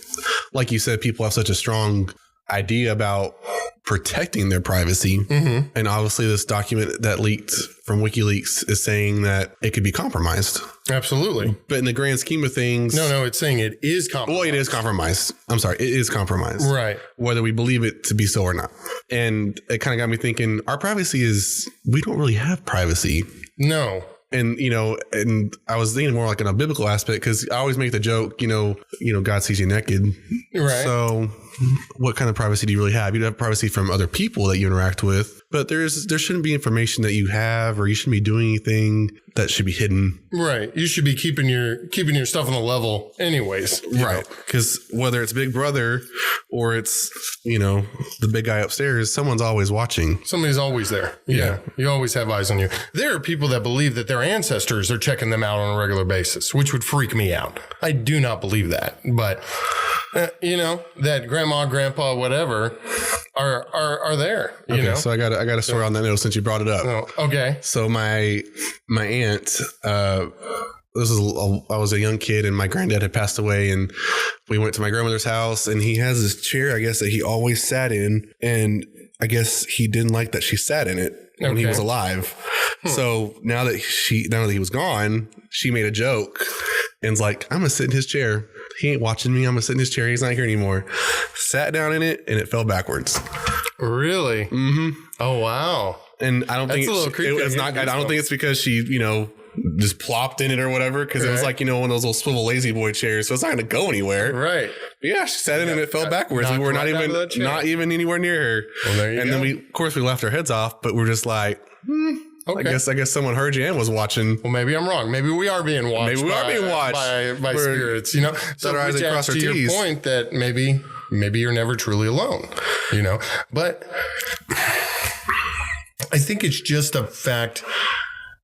S4: like you said, people have such a strong idea about protecting their privacy. Mm-hmm. And obviously this document that leaked from WikiLeaks is saying that it could be compromised.
S3: Absolutely.
S4: But in the grand scheme of things...
S3: No, it's saying it is compromised.
S4: Well, it is compromised. I'm sorry. It is compromised.
S3: Right.
S4: Whether we believe it to be so or not. And it kind of got me thinking, our privacy we don't really have privacy.
S3: No.
S4: And, and I was thinking more like in a biblical aspect, because I always make the joke, God sees you naked.
S3: Right.
S4: So what kind of privacy do you really have? You have privacy from other people that you interact with, but there shouldn't be information that you have, or you shouldn't be doing anything that should be hidden.
S3: Right. You should be keeping your stuff on the level anyways.
S4: Right. Because whether it's Big Brother or it's, the big guy upstairs, someone's always watching.
S3: Somebody's always there. Yeah. You always have eyes on you. There are people that believe that their ancestors are checking them out on a regular basis, which would freak me out. I do not believe that. But, that grandma, grandpa, whatever are there.
S4: Okay, so I got a story on that note since you brought it up.
S3: Oh, okay.
S4: So my aunt, I was a young kid and my granddad had passed away, and we went to my grandmother's house, and he has this chair, I guess, that he always sat in, and I guess he didn't like that she sat in it when he was alive. So now that he was gone, she made a joke and was like, I'm gonna sit in his chair. He ain't watching me. I'm gonna sit in his chair. He's not here anymore. Sat down in it and it fell backwards.
S3: Really?
S4: Mm-hmm.
S3: Oh, wow.
S4: And I don't think it's not. I don't think it's because she, just plopped in it or whatever. Because it was like, one of those little swivel lazy boy chairs. So it's not going to go anywhere.
S3: Right.
S4: Yeah, she sat in and it fell backwards. We were not even anywhere near her.
S3: Well, there you go.
S4: Then of course, we laughed our heads off, but we're just like,
S3: Okay.
S4: I guess someone heard you and was watching.
S3: Well, maybe I'm wrong. Maybe we are being watched.
S4: Maybe we are being watched
S3: by spirits. You know, so
S4: our eyes
S3: which
S4: across
S3: adds
S4: our
S3: to
S4: T's.
S3: your point that maybe you're never truly alone. You know, but I think it's just a fact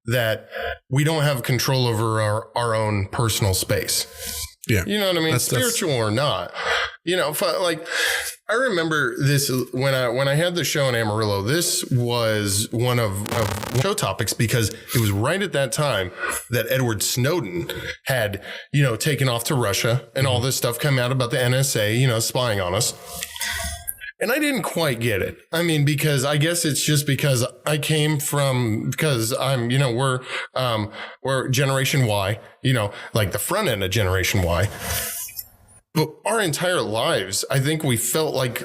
S3: that we don't have control over our own personal space.
S4: Yeah.
S3: You know what I mean? Spiritual or not. You know, like I remember this when I had the show in Amarillo. This was one of show topics because it was right at that time that Edward Snowden had, taken off to Russia and all this stuff come out about the NSA, spying on us. And I didn't quite get it. I mean, because I guess it's just because because I'm, we're Generation Y, like the front end of Generation Y. But our entire lives, I think we felt like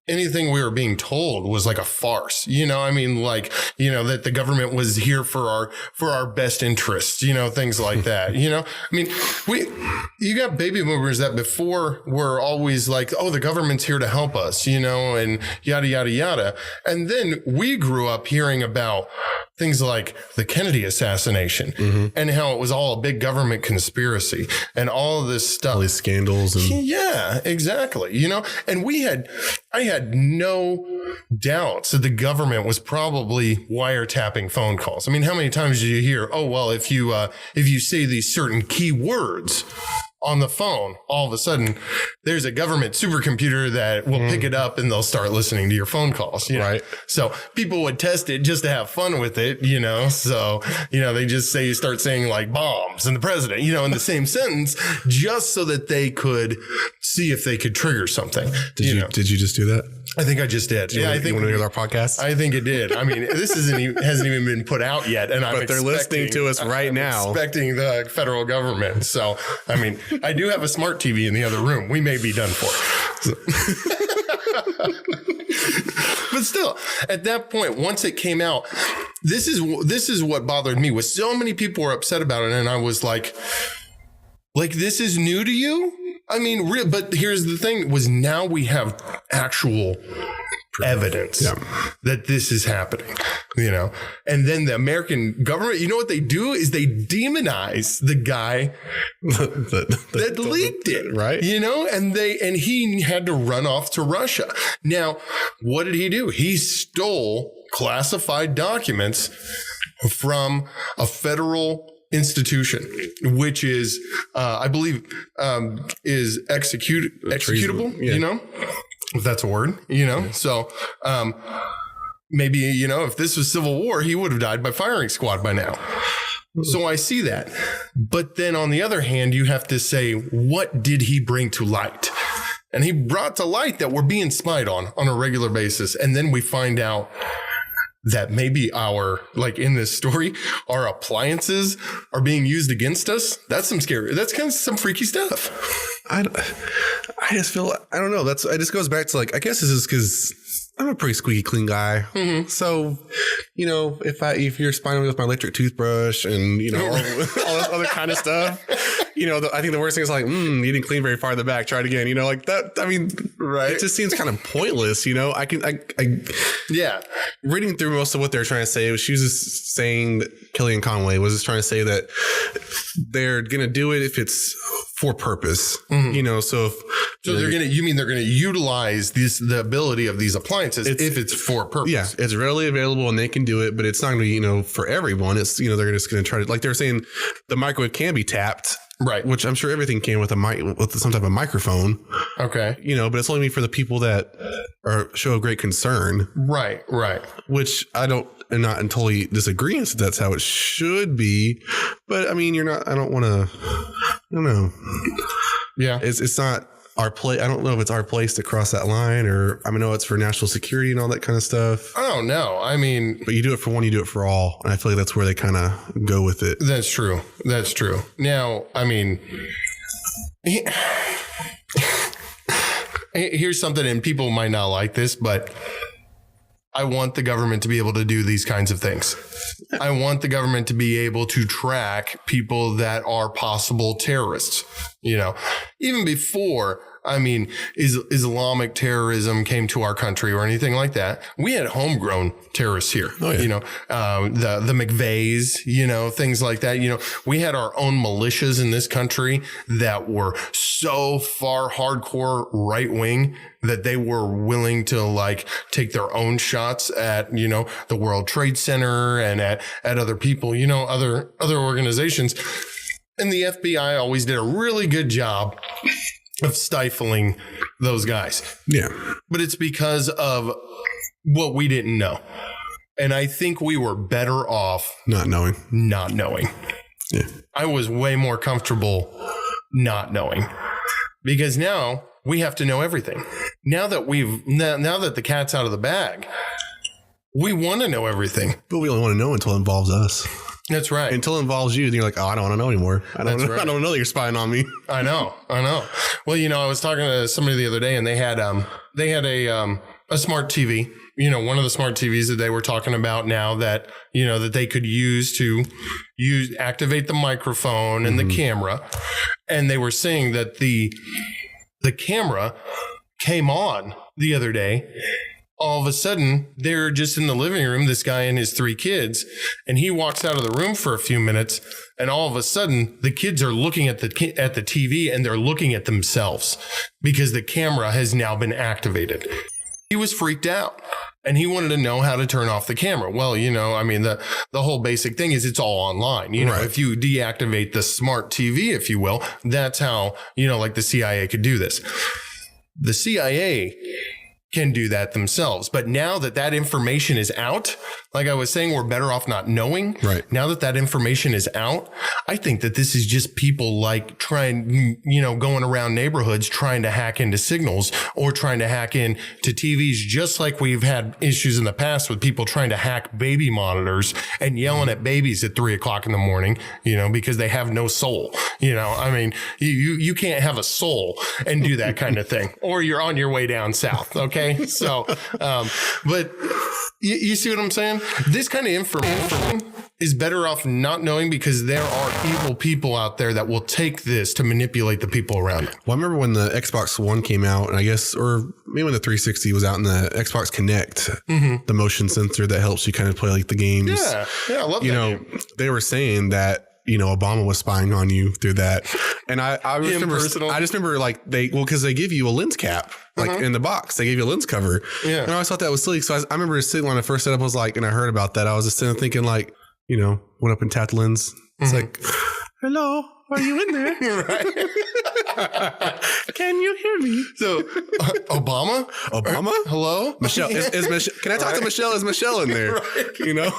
S3: anything we were being told was like a farce, that the government was here for our best interests, things like that, I mean, you got baby boomers that before were always like, oh, the government's here to help us, and yada, yada, yada. And then we grew up hearing about things like the Kennedy assassination and how it was all a big government conspiracy and all of this stuff.
S4: All these scandals.
S3: Yeah, exactly. And I had no doubts that the government was probably wiretapping phone calls. I mean, how many times do you hear, oh, well, if you say these certain key words on the phone, all of a sudden there's a government supercomputer that will pick it up and they'll start listening to your phone calls. Right. So people would test it just to have fun with it, so, they just start saying like bombs and the president, in the same sentence, just so that they could see if they could trigger something.
S4: Did you just do that?
S3: I think I just did.
S4: I think you want to hear our podcast.
S3: I think it did. I mean, this hasn't even been put out yet, and
S4: but they're listening to us right now.
S3: Expecting the federal government. So, I mean, I do have a smart TV in the other room. We may be done for. So. But still, at that point, once it came out, this is what bothered me. Was so many people were upset about it, and I was like, this is new to you? I mean, but here's the thing was now we have actual evidence that this is happening, and then the American government, what they do is they demonize the guy that leaked it,
S4: right?
S3: And he had to run off to Russia. Now, what did he do? He stole classified documents from a federal institution, which is, I believe, is executable, if that's a word, So, maybe, if this was Civil War, he would have died by firing squad by now. So I see that. But then on the other hand, you have to say, what did he bring to light? And he brought to light that we're being spied on a regular basis. And then we find out that maybe in this story, our appliances are being used against us. That's that's kind of some freaky stuff.
S4: I just feel, I don't know. It just goes back to I guess this is because I'm a pretty squeaky clean guy. Mm-hmm. So, if you're spying on me with my electric toothbrush and, all this other kind of stuff, I think the worst thing is you didn't clean very far in the back. Try it again. Like that. I mean, right. It just seems kind of pointless. Yeah. Reading through most of what they're trying to say, she was just saying that Kellyanne Conway was just trying to say that they're going to do it if it's for purpose, so they're going to utilize the ability of these appliances if it's for purpose. Yeah. It's readily available and they can do it, but it's not going to be, for everyone. It's, they're just going to try to, like they're saying the microwave can be tapped. Right. Which I'm sure everything came with with some type of microphone. Okay. But it's only for the people that show a great concern. Right. Right. Which I don't, am not in totally disagreement that that's how it should be. But I mean, I don't want to, I don't know. Yeah. It's not our place. I don't know if it's our place to cross that line I know it's for national security and all that kind of stuff. I don't know. I mean, but you do it for one, you do it for all. And I feel like that's where they kind of go with it. That's true. That's true. Now, I mean, here's something, and people might not like this, but I want the government to be able to do these kinds of things. I want the government to be able to track people that are possible terrorists. Even before
S3: I mean, Islamic terrorism came to our country or anything like that. We had homegrown terrorists here.
S4: Oh, yeah.
S3: You know, the McVeighs, you know, things like that. You know, we had our own militias in this country that were so far hardcore right wing that they were willing to like take their own shots at, you know, the World Trade Center and at other people, you know, other organizations. And the FBI always did a really good job of stifling those guys.
S4: Yeah.
S3: But it's because of what we didn't know. And I think we were better off
S4: Not knowing.
S3: Yeah. I was way more comfortable not knowing, because now we have to know everything. Now that now that the cat's out of the bag, we want to know everything.
S4: But we only want to know until it involves us.
S3: That's right.
S4: Until it involves you, then you're like, oh, I don't want to know anymore. I don't know that you're spying on me.
S3: I know. Well, you know, I was talking to somebody the other day, and they had a smart TV. You know, one of the smart TVs that they were talking about now that, you know, that they could use to activate the microphone and the camera. And they were saying that the camera came on the other day. All of a sudden, they're just in the living room, this guy and his 3 kids, and he walks out of the room for a few minutes, and all of a sudden, the kids are looking at the TV, and they're looking at themselves because the camera has now been activated. He was freaked out, and he wanted to know how to turn off the camera. Well, you know, I mean, the whole basic thing is it's all online. You know,
S4: right.
S3: If you deactivate the smart TV, if you will, that's how, you know, like the CIA could do this. The CIA can do that themselves. But now that information is out, like I was saying, we're better off not knowing.
S4: Right.
S3: Now that information is out, I think that this is just people like trying, you know, going around neighborhoods trying to hack into signals or trying to hack into TVs, just like we've had issues in the past with people trying to hack baby monitors and yelling at babies at 3:00 in the morning, you know, because they have no soul. You know, I mean, you can't have a soul and do that kind of thing, or you're on your way down south. Okay. So, but you see what I'm saying? This kind of information is better off not knowing, because there are evil people out there that will take this to manipulate the people around it.
S4: Well, I remember when the Xbox One came out, and I guess, or maybe when the 360 was out, in the Xbox Connect, the motion sensor that helps you kind of play like the games.
S3: Yeah, I love that.
S4: You know, they were saying that, you know, Obama was spying on you through that. And I just remember like because they give you a lens cap, like in the box, they gave you a lens cover. Yeah. And I always thought that was silly. So I remember sitting when I first set up, I was like, and I heard about that, I was just sitting there thinking like, you know, went up and tapped the lens. It's like, hello, are you in there?
S3: Right.
S4: Can you hear me?
S3: So Obama? Hello?
S4: Michelle, is Michelle, can I talk to Michelle? Is Michelle in there? Right. You know?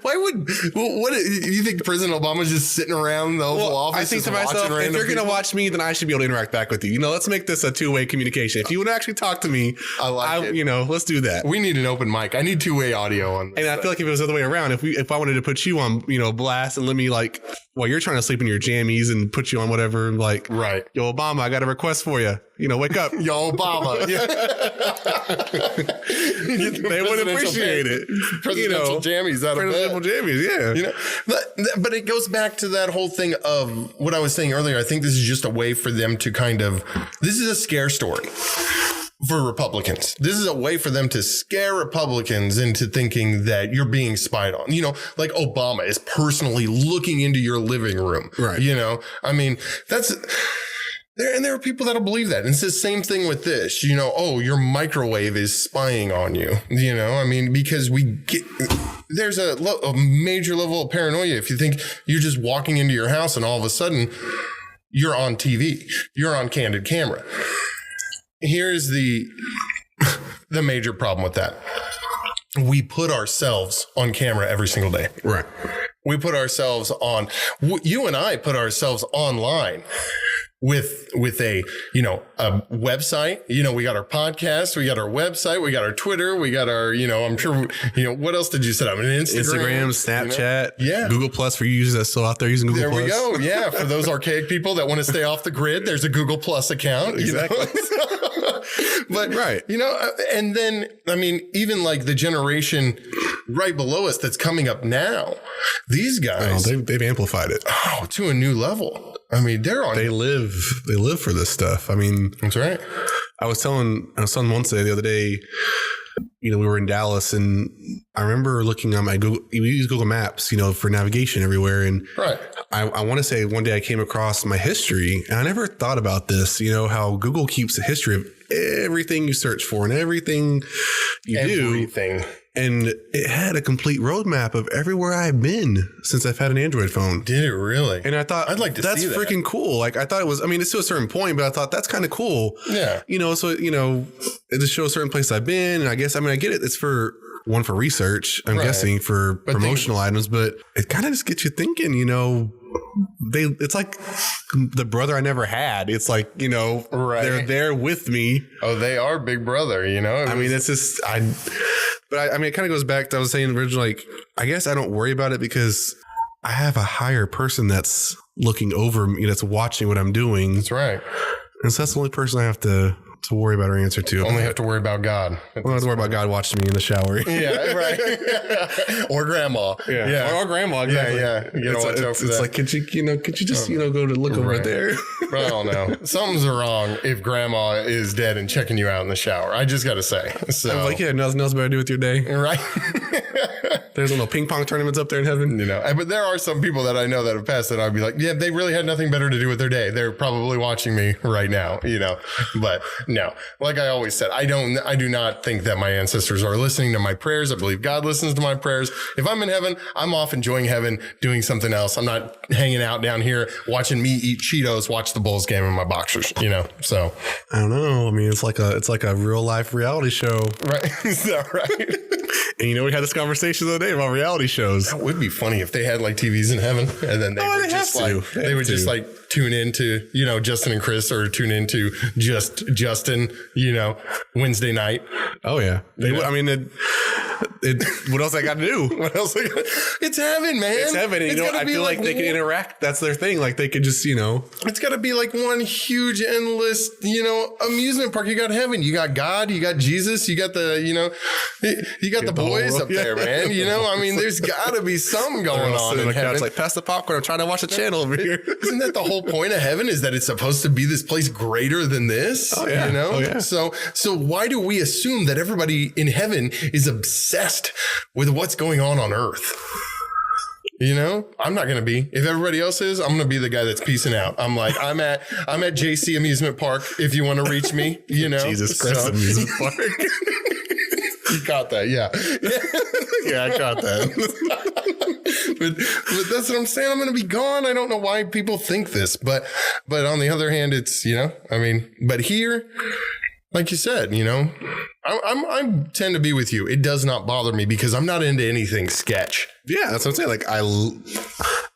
S3: Why would what you think President Obama's just sitting around the Oval Office?
S4: I think to myself, if you're going to watch me, then I should be able to interact back with you. You know, let's make this a two-way communication. If you would actually talk to me, I like it. You know, let's do that.
S3: We need an open mic. I need two-way audio on this.
S4: And I feel like if it was the other way around, if I wanted to put you on, you know, blast and let me like while you're trying to sleep in your jammies and put you on whatever, and like,
S3: right,
S4: yo, Obama, I got a request for you. You know, wake up.
S3: Yo, Obama.
S4: They wouldn't appreciate it.
S3: Presidential jammies out of bed.
S4: Presidential jammies, yeah.
S3: You know, but it goes back to that whole thing of what I was saying earlier. I think this is just a way for them to this is a scare story for Republicans. This is a way for them to scare Republicans into thinking that you're being spied on. You know, like Obama is personally looking into your living room. Right. You know, I mean, there are people that'll believe that. And it's the same thing with this, you know, oh, your microwave is spying on you. You know, I mean, because there's a major level of paranoia. If you think you're just walking into your house and all of a sudden you're on TV, you're on candid camera. Here's the major problem with that. We put ourselves on camera every single day.
S4: Right.
S3: We put ourselves on, you and I put ourselves online with a, you know, a website. You know, we got our podcast, we got our website, we got our Twitter, we got our, you know, I'm sure, you know, what else did you set up?
S4: Instagram, Snapchat,
S3: you know? Yeah,
S4: Google Plus for you users that's still out there using Google Plus.
S3: There we go. Yeah, for those archaic people that want to stay off the grid, there's a Google Plus account.
S4: Exactly.
S3: You know? But right, you know, and then I mean, even like the generation right below us that's coming up now. These guys,
S4: they've amplified it
S3: to a new level. I mean, they
S4: live for this stuff. I mean,
S3: that's right.
S4: I was telling Monse the other day, we were in Dallas, and I remember looking on my Google. We use Google Maps, for navigation everywhere. And
S3: right.
S4: I want to say one day I came across my history, and I never thought about this. How Google keeps a history of everything you search for and everything you do. And it had a complete roadmap of everywhere I've been since I've had an Android phone.
S3: Did it really?
S4: And I thought,
S3: I'd like to see that.
S4: That's freaking cool. Like, I thought it was, it's to a certain point, but I thought that's kind of cool.
S3: Yeah.
S4: So, it just shows certain places I've been. And I guess, I get it. It's for research, I'm guessing, for promotional items, but it kind of just gets you thinking, it's like the brother I never had. It's like, they're there with me.
S3: Oh, they are big brother,
S4: it's just, but it kind of goes back to, I was saying originally, like, I guess I don't worry about it because I have a higher person that's looking over me, that's watching what I'm doing.
S3: That's right.
S4: And so that's the only person I have to worry about or answer to.
S3: Only have to worry about God.
S4: I don't have to worry about God watching me in the shower.
S3: Yeah, right. Or grandma.
S4: Yeah. Or grandma. Exactly.
S3: Yeah. You don't watch out for that.
S4: It's like, could you just, go to look over there?
S3: I don't know. Something's wrong if grandma is dead and checking you out in the shower. I just got to say. So
S4: I'm like, nothing else better to do with your day.
S3: Right.
S4: There's little ping pong tournaments up there in heaven.
S3: But there are some people that I know that have passed that I'd be like, yeah, they really had nothing better to do with their day. They're probably watching me right now, but no, like I always said, I do not think that my ancestors are listening to my prayers. I believe God listens to my prayers. If I'm in heaven, I'm off enjoying heaven, doing something else. I'm not hanging out down here watching me eat Cheetos, watch the Bulls game in my boxers, so
S4: I don't know. It's like a real life reality show.
S3: Right. Is that right?
S4: And we had this conversation the other day about reality shows.
S3: That would be funny if they had like TVs in heaven and then they would just like tune into, Justin and Chris, or tune into just Justin, Wednesday night.
S4: Oh yeah. They would. What else I got to do?
S3: It's heaven, man.
S4: It's heaven. And, I feel like they can interact. That's their thing. Like they could just,
S3: It's got to be like one huge, endless, amusement park. You got heaven. You got God. You got Jesus. You got the, you got the boys up there, man. There's got to be something going on in heaven.
S4: It's like, pass the popcorn. I'm trying to watch a channel over here.
S3: Isn't that the whole point of heaven? Is that it's supposed to be this place greater than this?
S4: Oh yeah. Oh, yeah.
S3: So why do we assume that everybody in heaven is obsessed with what's going on earth? I'm not going to be. If everybody else is, I'm going to be the guy that's peacing out. I'm like, I'm at JC Amusement Park if you want to reach me,
S4: Jesus Christ, Amusement Park.
S3: You got that, yeah.
S4: Yeah, I got that.
S3: But that's what I'm saying. I'm going to be gone. I don't know why people think this, but on the other hand, it's, but here, like you said, I tend to be with you. It does not bother me because I'm not into anything sketch.
S4: Yeah, that's what I'm saying. Like I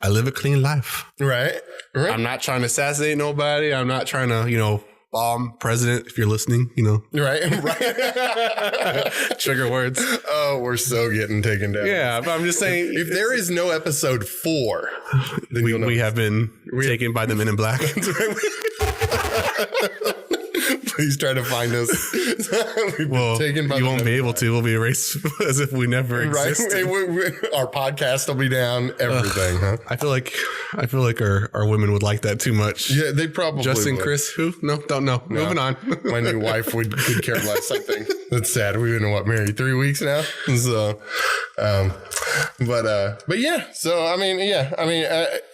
S4: live a clean life.
S3: Right.
S4: I'm not trying to assassinate nobody. I'm not trying to, bomb president, if you're listening,
S3: Right.
S4: Trigger words.
S3: Oh, we're so getting taken down.
S4: Yeah, but I'm just saying,
S3: if there is no episode 4, then
S4: we have been taken by the Men in Black.
S3: Please try to find us.
S4: Well, you won't be able to. We'll be erased as if we never existed.
S3: Right? Our podcast will be down. Everything. Huh?
S4: I feel like our women would like that too much.
S3: Yeah, they probably.
S4: Justin,
S3: would.
S4: Chris, who? No, don't know. No. Moving on.
S3: My new wife could care less. I think that's sad. We've been married 3 weeks now. So, but yeah. So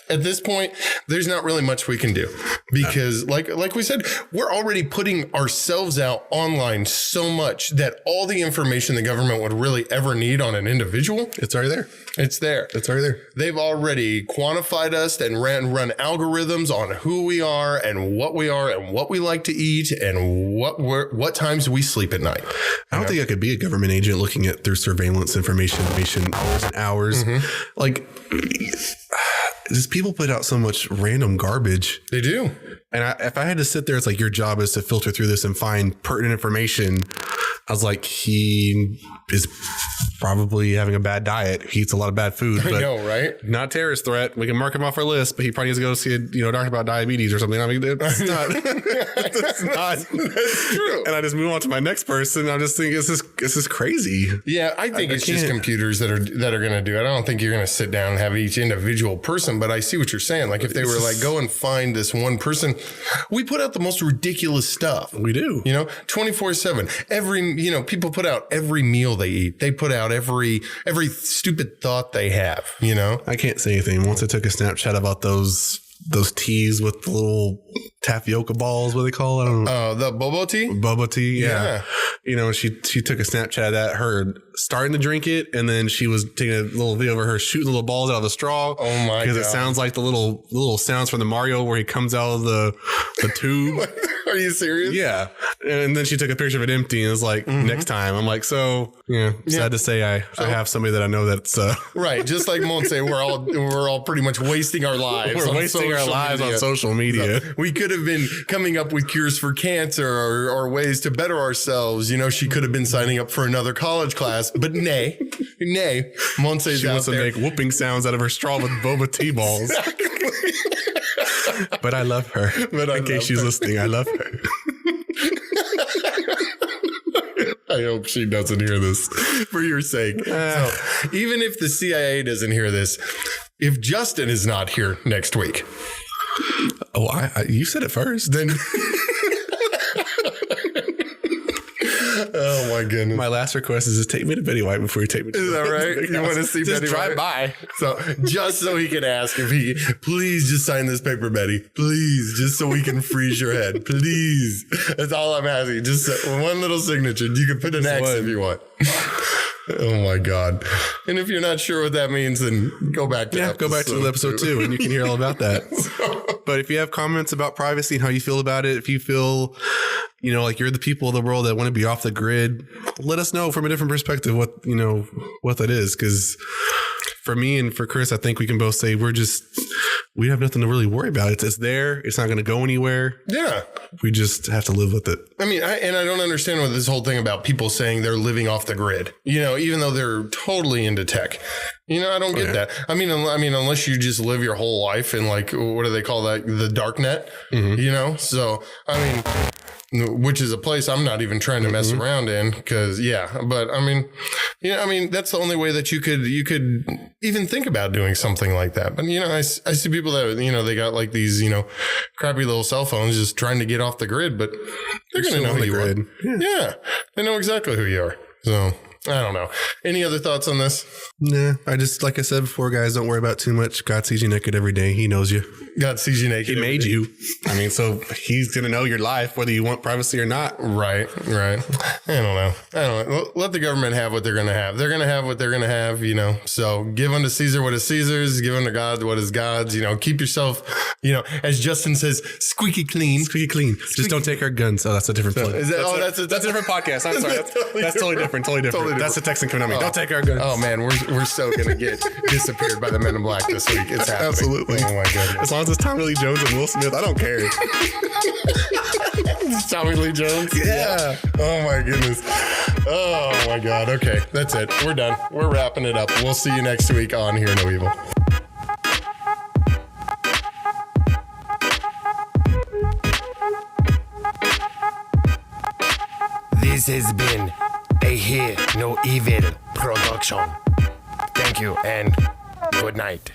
S3: at this point, there's not really much we can do because, like we said, we're already putting ourselves out online so much that all the information the government would really ever need on an individual,
S4: it's already there.
S3: It's there.
S4: It's already there.
S3: They've already quantified us and run algorithms on who we are and what we like to eat and what times we sleep at night.
S4: I don't think I could be a government agent looking at through surveillance information hours and hours. Mm-hmm. Like, just people put out so much random garbage.
S3: They do.
S4: And if I had to sit there, it's like your job is to filter through this and find pertinent information. I was like, he is probably having a bad diet. He eats a lot of bad food. But
S3: I know, right?
S4: not a terrorist threat. We can mark him off our list, but he probably needs to go see a doctor about diabetes or something. I mean, it's not. It's not.
S3: That's true.
S4: And I just move on to my next person. I'm just thinking, this is crazy.
S3: Yeah, I think it's just
S4: can't.
S3: computers that are going to do it. I don't think you're going to sit down and have each individual person, but I see what you're saying. Like if they were like, go and find this one person, we put out the most ridiculous stuff.
S4: We do.
S3: 24/7. Every, people put out every meal they eat. They put out every stupid thought they have,
S4: I can't say anything. Once I took a Snapchat about those teas with the little tapioca balls, what do they call it? I don't know.
S3: The boba tea?
S4: Boba tea, yeah. She took a Snapchat of that, her starting to drink it, and then she was taking a little video of her shooting little balls out of the straw.
S3: Oh my god!
S4: Because it sounds like the little sounds from the Mario where he comes out of the tube.
S3: Are you serious?
S4: Yeah. And then she took a picture of it empty and was like, next time. I'm like, so sad to say I have somebody that I know that's
S3: right. Just like Monse, we're all pretty much wasting our lives.
S4: We're wasting our lives on social media.
S3: So we could have been coming up with cures for cancer or ways to better ourselves. She could have been signing up for another college class, but nay, Monse's
S4: she
S3: out
S4: wants to
S3: there.
S4: make whooping sounds out of her straw with boba tea balls.
S3: Exactly.
S4: But I love her. In case she's listening, I love her.
S3: I hope she doesn't hear this for your sake. So, even if the CIA doesn't hear this, if Justin is not here next week.
S4: Oh, you said it first.
S3: Then. Oh my goodness.
S4: My last request is just take me to Betty White before you take me to
S3: Is that right? You want to see
S4: just
S3: Betty
S4: drive
S3: White?
S4: by.
S3: So just so he can ask if he, please just sign this paper, Betty. Please, just so we can freeze your head. Please. That's all I'm asking. Just one little signature. You can put an X if you want. Oh my God. And if you're not sure what that means, then go back to
S4: episode 2 and you can hear all about that. But if you have comments about privacy and how you feel about it, if you feel, like you're the people of the world that want to be off the grid, let us know from a different perspective what that is. Because for me and for Chris, I think we can both say we have nothing to really worry about. It's there. It's not going to go anywhere.
S3: Yeah.
S4: We just have to live with it.
S3: I mean, I don't understand what this whole thing about people saying they're living off the grid, even though they're totally into tech. I don't get that. I mean, unless you just live your whole life in what do they call that? The dark net, So, which is a place I'm not even trying to mess around in because, but that's the only way that you could even think about doing something like that. But, I see people that, they got like these, crappy little cell phones just trying to get off the grid, but they're going to know who you are. Yeah. They know exactly who you are. So I don't know. Any other thoughts on this?
S4: Nah, like I said before, guys, don't worry about too much. God sees you naked every day. He knows you.
S3: God sees you naked.
S4: He made you. So he's going to know your life, whether you want privacy or not.
S3: Right. I don't know. Let the government have what they're going to have. They're going to have what they're going to have, So give unto Caesar what is Caesar's, give unto God what is God's, Keep yourself, as Justin says, squeaky clean.
S4: Squeaky clean. Just don't take our guns. Oh, that's a different plug.
S3: That's a
S4: different podcast. I'm sorry. That's totally different. Totally different. That's a Texan coming at me. Don't take our guns.
S3: Oh man, we're so gonna get disappeared by the Men in Black this week. It's happening.
S4: Absolutely.
S3: Oh my goodness.
S4: As long as it's Tommy Lee Jones and Will Smith, I don't care.
S3: Tommy Lee Jones?
S4: Yeah.
S3: Oh my goodness. Oh my God. Okay, that's it. We're done. We're wrapping it up. We'll see you next week on Hear No Evil.
S6: This has been a Hear No Evil production. Thank you and good night.